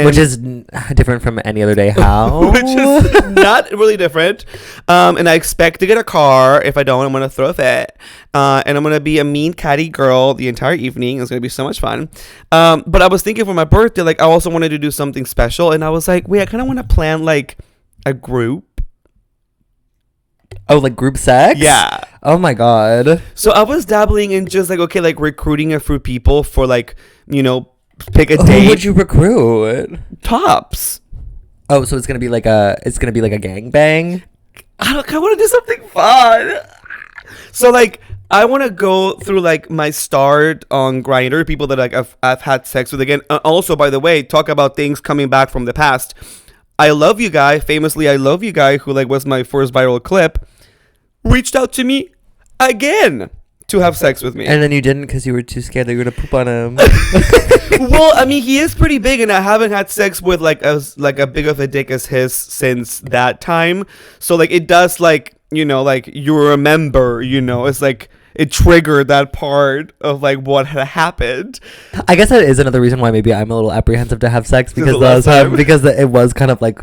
Which is different from any other day. How? Which is not really different. And I expect to get a car. If I don't, I'm going to throw a fit. And I'm going to be a mean catty girl the entire evening. It's going to be so much fun. But I was thinking for my birthday, like I also wanted to do something special. And I was like, wait, I kind of want to plan like a group. Oh, like group sex? Yeah. Oh my God. So I was dabbling in just like, okay, like recruiting a few people for like, pick a date. Who would you recruit? Tops. Oh, so it's gonna be like a gangbang? I want to do something fun. So like I want to go through like my start on Grindr, people that like I've had sex with again. Also, by the way, talk about things coming back from the past. I Love You Guy, famously I Love You Guy, who like was my first viral clip, reached out to me again to have sex with me. And then you didn't because you were too scared that you were going to poop on him. Well, I mean, he is pretty big, and I haven't had sex with like a big of a dick as his since that time. So like it does like, like you remember, it's like it triggered that part of like what had happened. I guess that is another reason why maybe I'm a little apprehensive to have sex, because it was kind of like.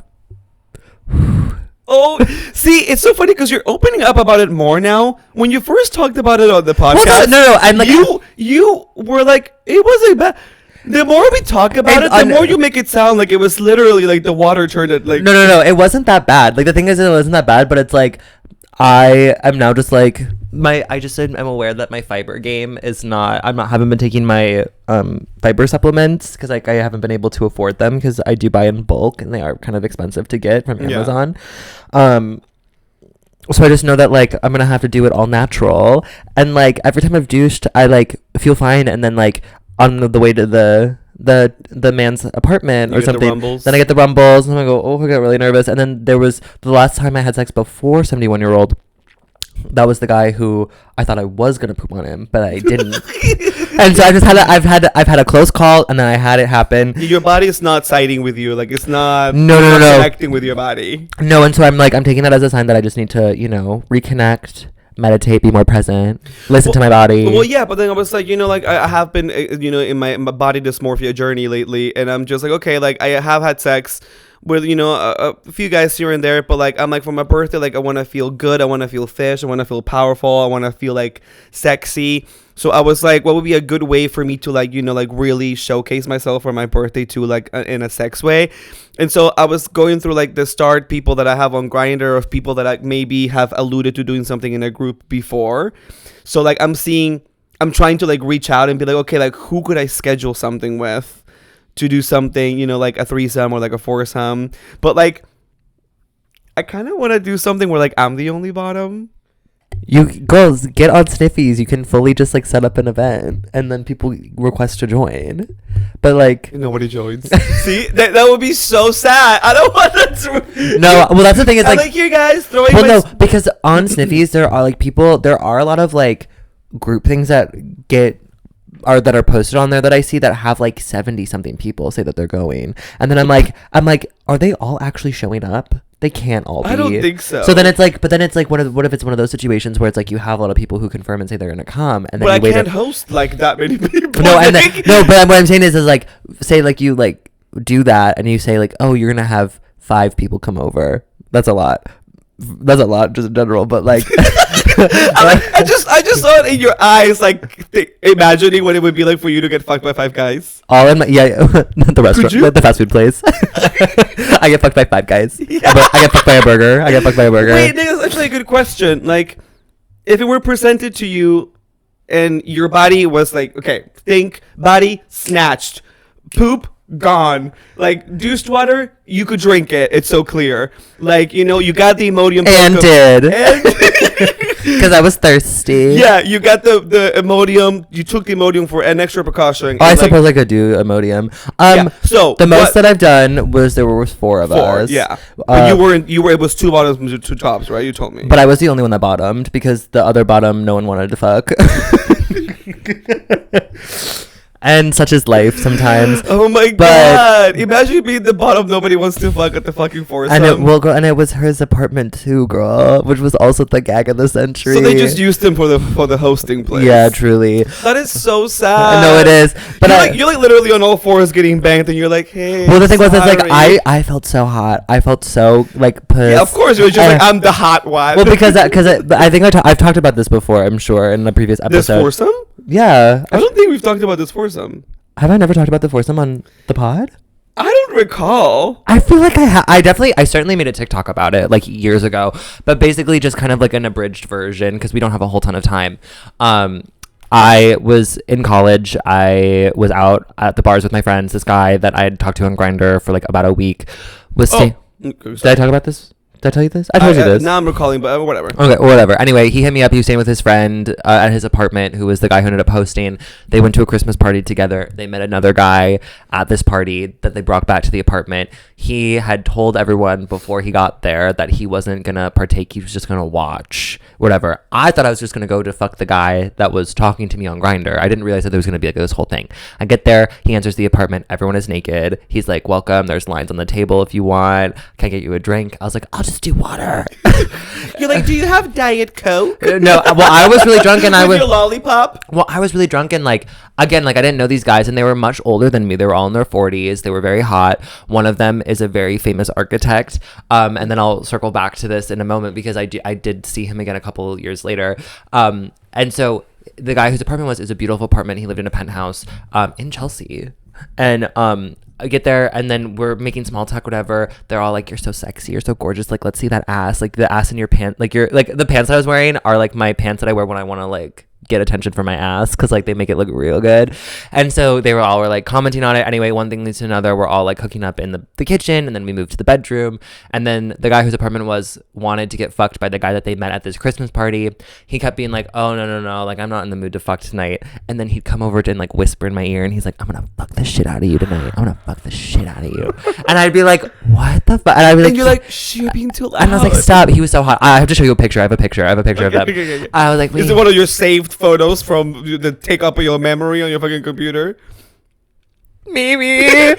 Oh, see, it's so funny because you're opening up about it more now. When you first talked about it on the podcast, no, I'm like, you were like, it wasn't bad. The more we talk about it, the more you make it sound like it was literally like the water turned it like. No, it wasn't that bad. Like the thing is, it wasn't that bad, but it's like I am now just like I'm aware that my fiber game is not. Haven't been taking my fiber supplements because like I haven't been able to afford them because I do buy in bulk and they are kind of expensive to get from Amazon. So I just know that like I'm gonna have to do it all natural, and like every time I've douched, I like feel fine, and then like on the way to the man's apartment or something, then I get the rumbles and I go, oh, I got really nervous. And then there was the last time I had sex before 71-year-old. That was the guy who I thought I was gonna poop on him, but I didn't. And so I just I've had a close call, and then I had it happen. Your body is not siding with you, like it's not no connecting with your body. No, and so I'm taking that as a sign that I just need to reconnect, meditate, be more present, listen to my body. Well, yeah, but then I was like, like I have been, in my body dysmorphia journey lately, and I'm just like, okay, like I have had sex with, a few guys here and there, but like, I'm like, for my birthday, like I want to feel good, I want to feel fish, I want to feel powerful, I want to feel like sexy. So I was like, what would be a good way for me to like, really showcase myself for my birthday too, like in a sex way. And so I was going through like the start people that I have on Grindr, of people that I maybe have alluded to doing something in a group before. So like I'm trying to like reach out and be like, okay, like who could I schedule something with to do something, like a threesome or like a foursome. But like I kind of want to do something where like I'm the only bottom. You girls get on Sniffies. You can fully just like set up an event and then people request to join, but like nobody joins. See, that would be so sad. I don't want that to. No, well that's the thing is like here guys throwing. Well, no, because on Sniffies there are like people. There are a lot of like group things that that are posted on there that I see that have like 70 something people say that they're going, and then I'm like, are they all actually showing up? They can't all be. I don't think so. So then it's like, what if it's one of those situations where it's like you have a lot of people who confirm and say they're gonna come, and then but I can't host like that many people. No, but what I'm saying is like, say like you like do that and you say like, oh, you're gonna have 5 people come over. That's a lot just in general, but like I just saw it in your eyes, like imagining what it would be like for you to get fucked by 5 guys all in my not the restaurant, the fast food place. I get fucked by 5 guys. I get fucked by a burger. Wait, that's actually a good question. Like if it were presented to you and your body was like, okay, think body snatched, poop gone, like deuced water, you could drink it, it's so clear, like you got the Imodium and because I was thirsty. Yeah, you got the Imodium, you took the Imodium for an extra precaution. I suppose I could do Imodium. So the most that I've done was there was 4 of us. Yeah, but it was 2 bottoms, 2 tops, right? You told me. But I was the only one that bottomed because the other bottom no one wanted to fuck. And such is life sometimes. Oh my god! Imagine being the bottom nobody wants to fuck at the fucking foursome. And it was his apartment too, girl, which was also the gag of the century. So they just used him for the hosting place. Yeah, truly. That is so sad. No, it is. But you're like literally on all fours getting banged, and you're like, hey. Well, the thing was, it's like I felt so hot. I felt so like pissed. Yeah, of course. You're just like, I'm the hot one. Well, because I think I've talked about this before. I'm sure in the previous episode. This foursome? Yeah. I don't think we've talked about this foursome. Have I never talked about the foursome on the pod? I don't recall. I feel like I certainly made a TikTok about it like years ago, but basically just kind of like an abridged version because we don't have a whole ton of time. I was in college. I was out at the bars with my friends. This guy that I had talked to on Grindr for like about a week was Did I talk about this? Did I tell you this? I told you this. Now I'm recalling, but whatever. Okay, whatever. Anyway, he hit me up. He was staying with his friend at his apartment, who was the guy who ended up hosting. They went to a Christmas party together. They met another guy at this party that they brought back to the apartment. He had told everyone before he got there that he wasn't going to partake. He was just going to watch, whatever. I thought I was just going to go to fuck the guy that was talking to me on Grindr. I didn't realize that there was going to be like this whole thing. I get there. He enters the apartment. Everyone is naked. He's like, welcome. There's lines on the table if you want. Can I get you a drink? I was like, I'll just just do water. You're like, do you have Diet Coke? No, well, I was really drunk and I was your lollipop. Well, I was really drunk and like, again, like I didn't know these guys and they were much older than me. They were all in their 40s. They were very hot. One of them is a very famous architect. And then I'll circle back to this in a moment because I did see him again a couple years later. And so the guy whose apartment is a beautiful apartment. He lived in a penthouse in Chelsea. And I get there and then we're making small talk, whatever. They're all like, you're so sexy, you're so gorgeous, like let's see that ass, like the ass in your pants, like you're like the pants that I was wearing are like my pants that I wear when I want to like get attention for my ass because like they make it look real good. And so they were like commenting on it. Anyway, one thing leads to another. We're all like hooking up in the kitchen, and then we moved to the bedroom, and then the guy whose apartment wanted to get fucked by the guy that they met at this Christmas party. He kept being like, oh no, like I'm not in the mood to fuck tonight. And then he'd come over and like whisper in my ear and he's like, I'm gonna fuck the shit out of you tonight, I'm gonna fuck the shit out of you. And I'd be like, what the fuck? And I'd be like, and you're like, shh, you're being too loud. and I was like, stop. He was so hot. I have to show you a picture. I have a picture of them. Okay. I was like, wait. Is it one of your saved photos from the take up of your memory on your fucking computer? Maybe.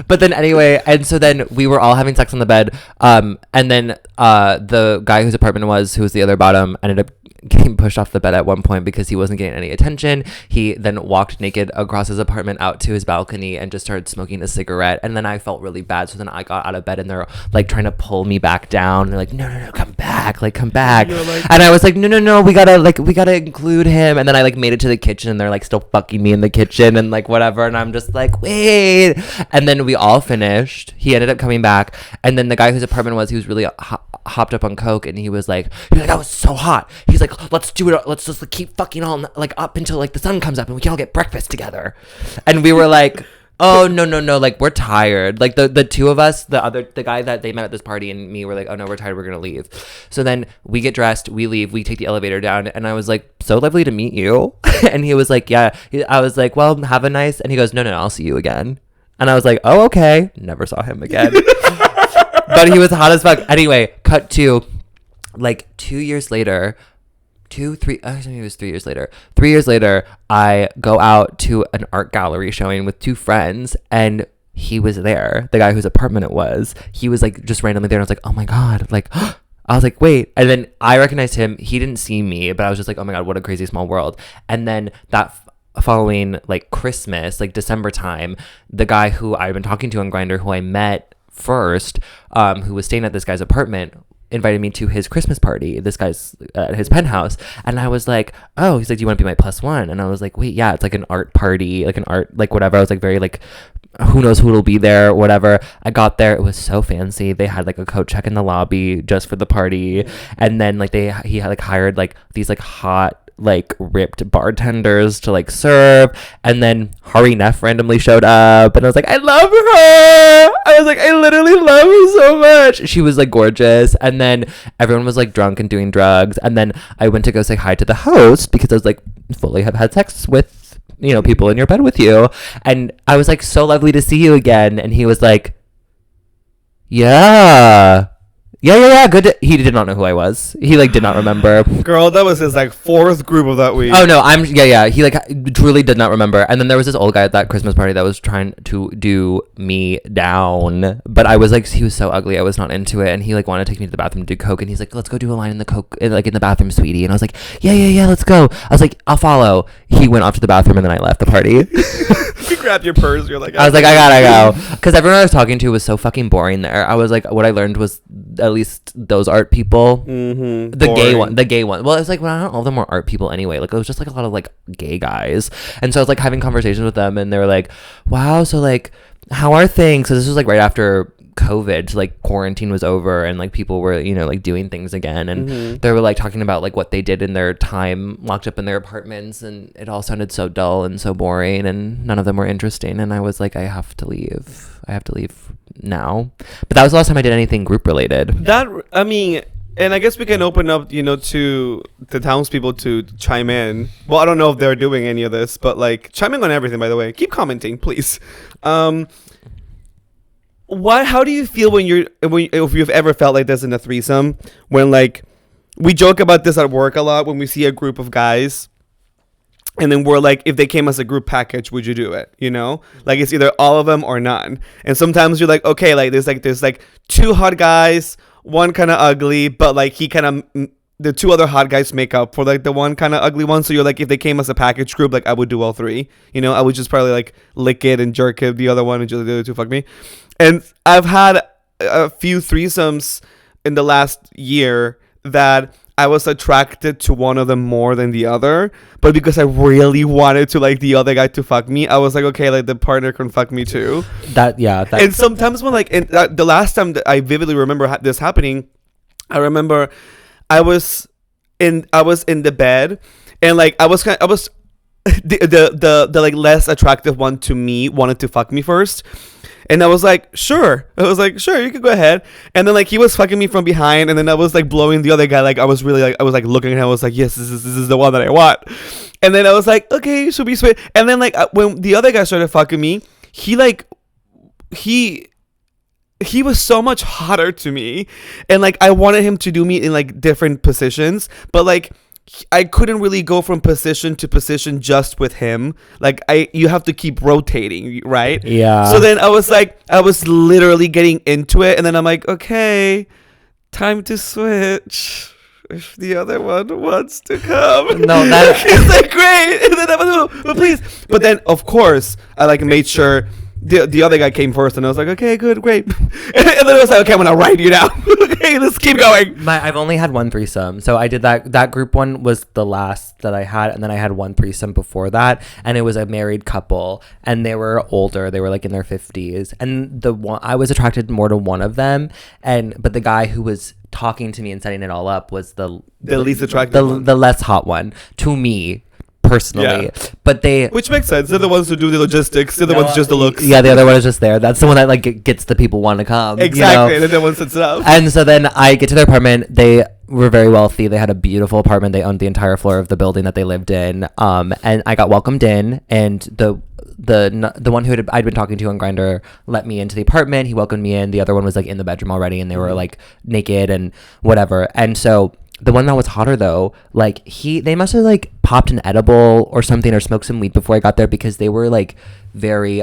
But then anyway, and so then we were all having sex on the bed. And then the guy whose apartment who was the other bottom, ended up getting pushed off the bed at one point because he wasn't getting any attention. He then walked naked across his apartment out to his balcony and just started smoking a cigarette. And then I felt really bad. So then I got out of bed and they're like trying to pull me back down. They're like, no, come back. Like, come back. Like, and I was like, no, we gotta include him. And then I like made it to the kitchen and they're like still fucking me in the kitchen and like whatever. And I'm just like, wait. And then we all finished. He ended up coming back. And then the guy whose apartment he was really hopped up on coke, and he was like, that was so hot. He's like, let's do it, let's just like, keep fucking all like up until like the sun comes up and we can all get breakfast together. And we were like, oh no, like we're tired. Like the two of us, the guy that they met at this party and me were like, oh no, we're tired, we're gonna leave. So then we get dressed, we leave, we take the elevator down, and I was like, so lovely to meet you. And he was like, yeah. I was like, well, have a nice, and he goes, no, I'll see you again. And I was like, oh, okay. Never saw him again. But he was hot as fuck. Anyway, cut to like 2 years later. 3 years later. 3 years later, I go out to an art gallery showing with two friends, and he was there. The guy whose apartment it was. He was like just randomly there, and I was like, oh my God. Like, I was like, wait. And then I recognized him. He didn't see me, but I was just like, oh my God, what a crazy small world. And then that following like Christmas, like December time, the guy who I've been talking to on Grindr, who I met first, who was staying at this guy's apartment, invited me to his Christmas party. This guy's at his penthouse, and I was like, oh, he's like, do you want to be my +1? And I was like, wait, yeah, it's like an art party, like an art, like whatever. I was like very like, who knows who'll be there, whatever. I got there, it was so fancy. They had like a coat check in the lobby just for the party, and then like he had like hired like these like hot like ripped bartenders to like serve, and then Hari Neff randomly showed up, and I was like, I love her. I was like, I literally love her so much. She was like gorgeous. And then everyone was like drunk and doing drugs, and then I went to go say hi to the host because I was like, fully have had sex with, you know, people in your bed with you, and I was like, so lovely to see you again. And he was like, yeah, good. He did not know who I was. He like did not remember. Girl, that was his like fourth group of that week. Oh no, he like truly did not remember. And then there was this old guy at that Christmas party that was trying to do me down, but I was like, he was so ugly, I was not into it. And he like wanted to take me to the bathroom to do coke, and he's like, let's go do a line in the coke, like in the bathroom, sweetie. And I was like, yeah, let's go. I was like, I'll follow. He went off to the bathroom, and then I left the party. You grabbed your purse. You're like, I was like, I gotta go, because everyone I was talking to was so fucking boring there. I was like, what I learned was at least those art people, the gay one. Well, it's like, well, not all of them were art people anyway. Like, it was just like a lot of like gay guys. And so I was like having conversations with them, and they were like, wow, so like, how are things? So this was like right after COVID, so like quarantine was over, and like people were, you know, like doing things again, and they were like talking about like what they did in their time locked up in their apartments, and it all sounded so dull and so boring, and none of them were interesting. And I was like, I have to leave now. But that was the last time I did anything group related. I mean, and I guess we can open up, you know, to the townspeople to chime in. Well, I don't know if they're doing any of this, but like, chime in on everything, by the way. Keep commenting, please. How do you feel if you've ever felt like this in a threesome, when like, we joke about this at work a lot when we see a group of guys And then we're like, if they came as a group package, would you do it? You know, like it's either all of them or none. And sometimes you're like, okay, like there's like two hot guys, one kind of ugly, but like he kind of the two other hot guys make up for like the one kind of ugly one. So you're like, if they came as a package group, like I would do all three. You know, I would just probably like lick it and jerk it the other one and just the other two fuck me. And I've had a few threesomes in the last year that I was attracted to one of them more than the other, but because I really wanted to like the other guy to fuck me, I was like, okay, like the partner can fuck me too. And sometimes when like the last time that I vividly remember this happening, I remember I was in the bed, and like I was the like less attractive one to me wanted to fuck me first. And I was like, sure. I was like, sure, you can go ahead. And then like he was fucking me from behind, and then I was like blowing the other guy. Like I was looking at him. I was like, yes, this is the one that I want. And then I was like, okay, should be sweet. And then like when the other guy started fucking me, he was so much hotter to me, and like I wanted him to do me in like different positions, but like I couldn't really go from position to position just with him. Like you have to keep rotating, right? Yeah. So then I was literally getting into it, and then I'm like, okay, time to switch. If the other one wants to come, no, that it's like great. And then I was like, oh, please. But then of course I like made sure the other guy came first, and I was like, okay, good, great. And then I was like, okay, I'm gonna write you now. Okay, let's keep going. I've only had one threesome, so I did that group one was the last that I had, and then I had one threesome before that, and it was a married couple, and they were older, they were like in their 50s, and the one I was attracted more to one of them, but the guy who was talking to me and setting it all up was the least attractive, the less hot one to me personally. Yeah. But which makes sense, they're the ones who do the logistics, they're the ones just the looks. Yeah, the other one is just there. That's the one that like gets the people want to come, exactly, you know? And then one sets it up. And so then I get to their apartment. They were very wealthy, they had a beautiful apartment, they owned the entire floor of the building that they lived in, and I got welcomed in, and the one who I'd been talking to on Grindr let me into the apartment. He welcomed me in. The other one was like in the bedroom already, and they were like naked and whatever. And so the one that was hotter though, like they must have like popped an edible or something or smoked some weed before I got there, because they were like very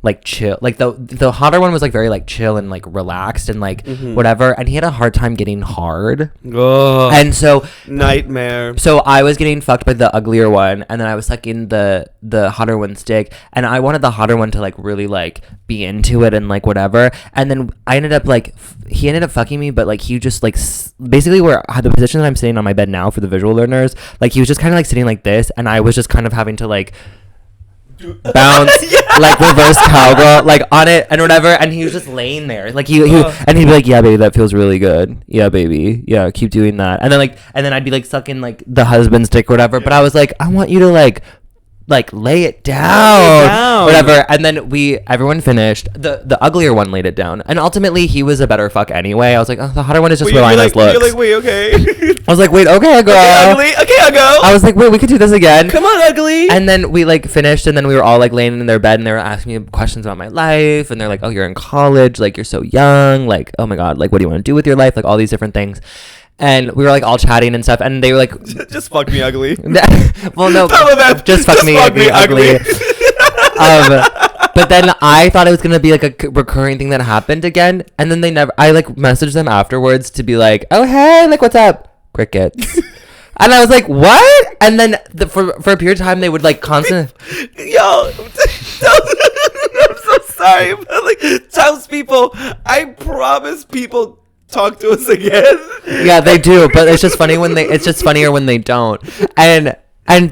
like chill. Like the hotter one was like very like chill and like relaxed and like whatever, and he had a hard time getting hard. Oh, and so nightmare. So I was getting fucked by the uglier one, and then I was sucking the hotter one's dick, and I wanted the hotter one to like really like be into it and like whatever. And then I ended up like he ended up fucking me, but like he just like basically where the position that I'm sitting on my bed now for the visual learners, like he was just kind of like sitting like this, and I was just kind of having to like bounce like reverse cowgirl like on it and whatever, and he was just laying there like he and he'd be like, yeah baby, that feels really good, yeah baby, yeah, keep doing that. And then I'd be like sucking like the husband's dick or whatever, but I was like, I want you to like lay it down, whatever. And then everyone finished. The uglier one laid it down, and ultimately he was a better fuck anyway. I was like, oh, the hotter one is just relying on his looks. You're like, wait, okay. I was like, wait, okay, girl. Okay, ugly. Okay, I'll go. I was like, wait, we could do this again. Come on, ugly. And then we like finished, and then we were all like laying in their bed, and they were asking me questions about my life, and they're like, oh, you're in college, like you're so young, like oh my god, like what do you want to do with your life, like all these different things. And we were like all chatting and stuff, and they were like, just fuck me ugly. Well, no, just fuck me ugly. But then I thought it was gonna be like a recurring thing that happened again, and then I like messaged them afterwards to be like, oh hey, like what's up, crickets. And I was like, what? And then for a period of time they would like constantly yo I'm so sorry, but like tells people, I promise people talk to us again. Yeah, they do, but it's just funny it's just funnier when they don't. And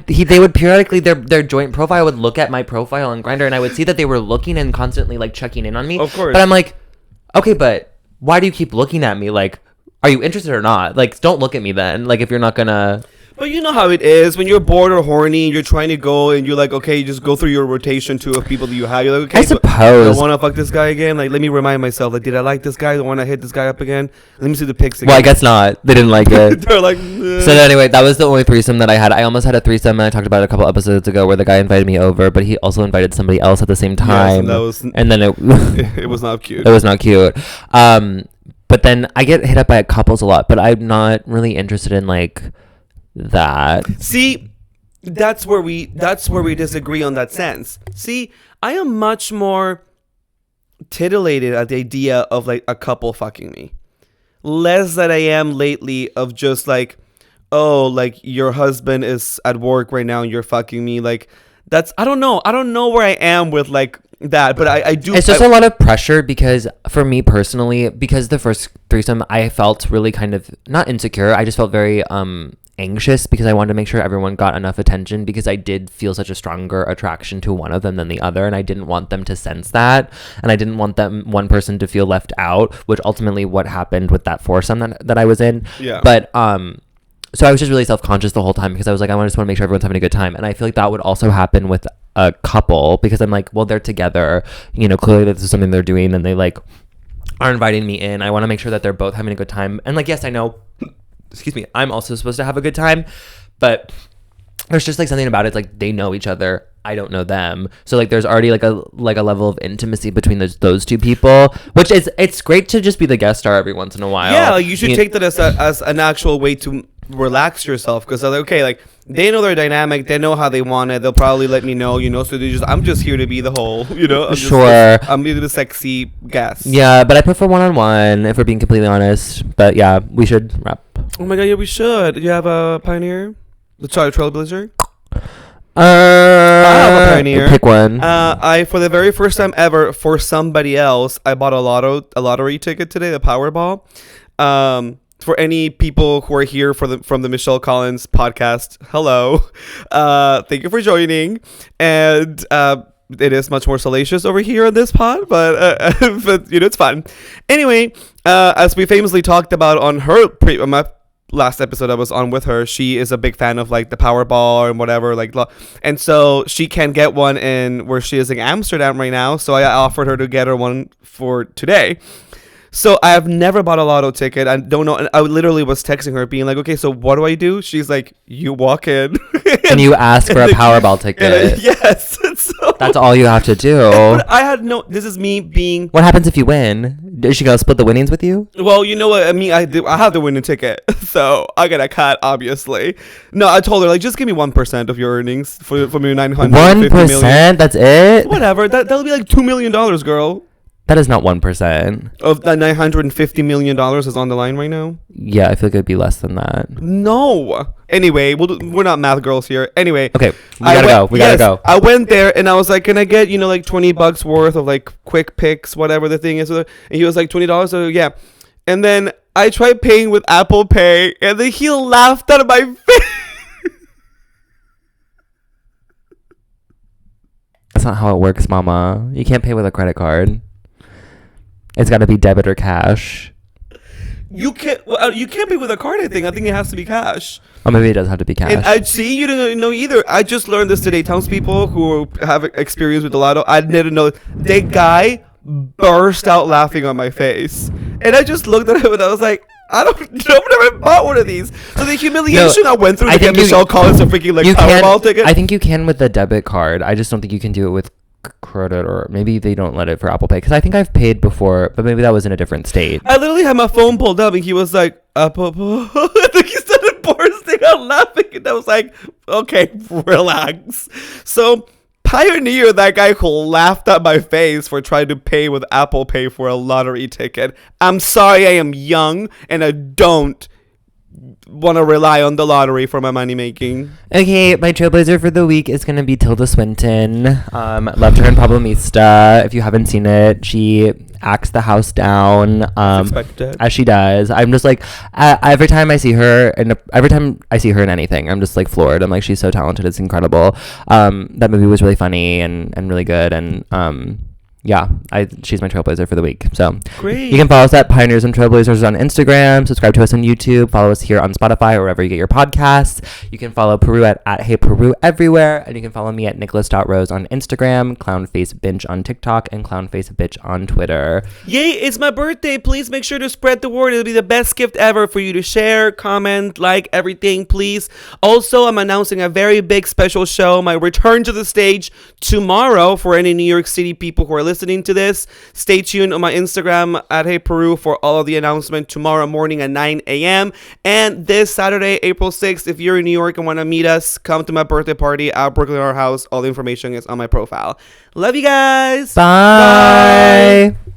they would periodically their joint profile would look at my profile on Grindr, and I would see that they were looking and constantly like checking in on me. Of course. But I'm like, okay, but why do you keep looking at me? Like, are you interested or not? Like, don't look at me then. Like, if you're not gonna. But you know how it is when you're bored or horny and you're trying to go and you're like, okay, you just go through your rotation to of people that you have. You're like, okay, I suppose. I want to fuck this guy again. Like, let me remind myself, like, did I like this guy? I want to hit this guy up again. Let me see the pics again. Well, I guess not. They didn't like it. They're like, So anyway, that was the only threesome that I had. I almost had a threesome, and I talked about it a couple episodes ago, where the guy invited me over, but he also invited somebody else at the same time. Yes, and then it was not cute. It was not cute. But then I get hit up by couples a lot, but I'm not really interested in like that. See, that's where we disagree on that sense. See, I am much more titillated at the idea of like a couple fucking me, less than I am lately of just like, oh, like your husband is at work right now and you're fucking me. Like that's, I don't know where I am with like that, but I do. It's just a lot of pressure because for me personally, because the first threesome, I felt really kind of not insecure. I just felt very anxious because I wanted to make sure everyone got enough attention because I did feel such a stronger attraction to one of them than the other, and I didn't want them to sense that, and I didn't want one person to feel left out, which ultimately what happened with that foursome that I was in. Yeah. But so I was just really self-conscious the whole time because I was like, I just want to make sure everyone's having a good time. And I feel like that would also happen with a couple because I'm like, well, they're together, you know, clearly this is something they're doing and they like are inviting me in. I want to make sure that they're both having a good time. And like, yes, I know, excuse me, I'm also supposed to have a good time, but there's just like something about it. Like they know each other. I don't know them. So like there's already like a level of intimacy between those two people, which is, it's great to just be the guest star every once in a while. Yeah, like you should take that as an actual way to relax yourself because like, okay, like they know their dynamic, they know how they want it, they'll probably let me know, you know, so I'm just here to be the whole, you know, I'm really the sexy guest. Yeah, but I prefer one-on-one if we're being completely honest, but yeah, we should wrap. Oh my god, yeah, we should. You have a Pioneer? Sorry, Trailblazer? I have a Pioneer. Pick one. I for the very first time ever for somebody else, I bought a lottery ticket today, the Powerball. For any people who are here from the Michelle Collins podcast, hello. Thank you for joining. And it is much more salacious over here on this pod, but you know, it's fun. Anyway, as we famously talked about on my last episode I was on with her, she is a big fan of like the Powerball and whatever, like, and so she can't get one in where she is in Amsterdam right now. So I offered her to get her one for today. So I have never bought a lotto ticket. I don't know. And I literally was texting her being like, okay, so what do I do? She's like, you walk in. And you ask for a Powerball ticket. Yes. So, that's all you have to do. But I had this is me being. What happens if you win? Is she going to split the winnings with you? Well, you know what? I mean, I have the winning ticket. So I got a cut, obviously. No, I told her, like, just give me 1% of your earnings for your 950 million. 1%? That's it? Whatever. That'll be like $2 million, girl. That is not 1%. Of that $950 million is on the line right now? Yeah, I feel like it would be less than that. No. Anyway, we're not math girls here. Anyway. Okay, we gotta go. I went there and I was like, can I get, you know, like $20 worth of like quick picks, whatever the thing is. And he was like, $20? So yeah. And then I tried paying with Apple Pay and then he laughed out of my face. That's not how it works, mama. You can't pay with a credit card. It's got to be debit or cash. You can't pay with a card. I think it has to be cash. Or maybe it does have to be cash. And I see you didn't know either. I just learned this today. Townspeople who have experience with the lotto, I didn't know. The guy burst out laughing on my face, and I just looked at him and I was like, I don't know. I've never bought one of these. So the humiliation I went through to get Michelle Collins a freaking like Powerball ticket. I think you can with the debit card. I just don't think you can do it with credit, or maybe they don't let it for Apple Pay, because I think I've paid before, but maybe that was in a different state. I literally had my phone pulled up and he was like, Apple Pay. I think he started bursting out laughing, and I was like, okay, relax. So Pioneer, that guy who laughed at my face for trying to pay with Apple Pay for a lottery ticket. I'm sorry, I am young and I don't want to rely on the lottery for my money making. Okay, my trailblazer for the week is going to be Tilda Swinton. Loved her in Problemista. If you haven't seen it, she acts the house down as she does. I'm just like, every time I see her in anything, I'm just like floored. I'm like, she's so talented. It's incredible. That movie was really funny and really good. And yeah, she's my trailblazer for the week. So great. You can follow us at Pioneers and Trailblazers on Instagram. Subscribe to us on YouTube. Follow us here on Spotify or wherever you get your podcasts. You can follow Peru at Hey Peru everywhere. And you can follow me at Nicholas.Rose on Instagram, ClownfaceBinge on TikTok, and ClownfaceBitch on Twitter. Yay, it's my birthday. Please make sure to spread the word. It'll be the best gift ever for you to share, comment, like, everything, please. Also, I'm announcing a very big special show, my return to the stage tomorrow for any New York City people who are listening. listening to this. Stay tuned on my Instagram at Hey Peru for all of the announcement tomorrow morning at 9 a.m. And this Saturday, April 6th, if you're in New York and want to meet us, come to my birthday party at Brooklyn Art House. All the information is on my profile. Love you guys. Bye. Bye.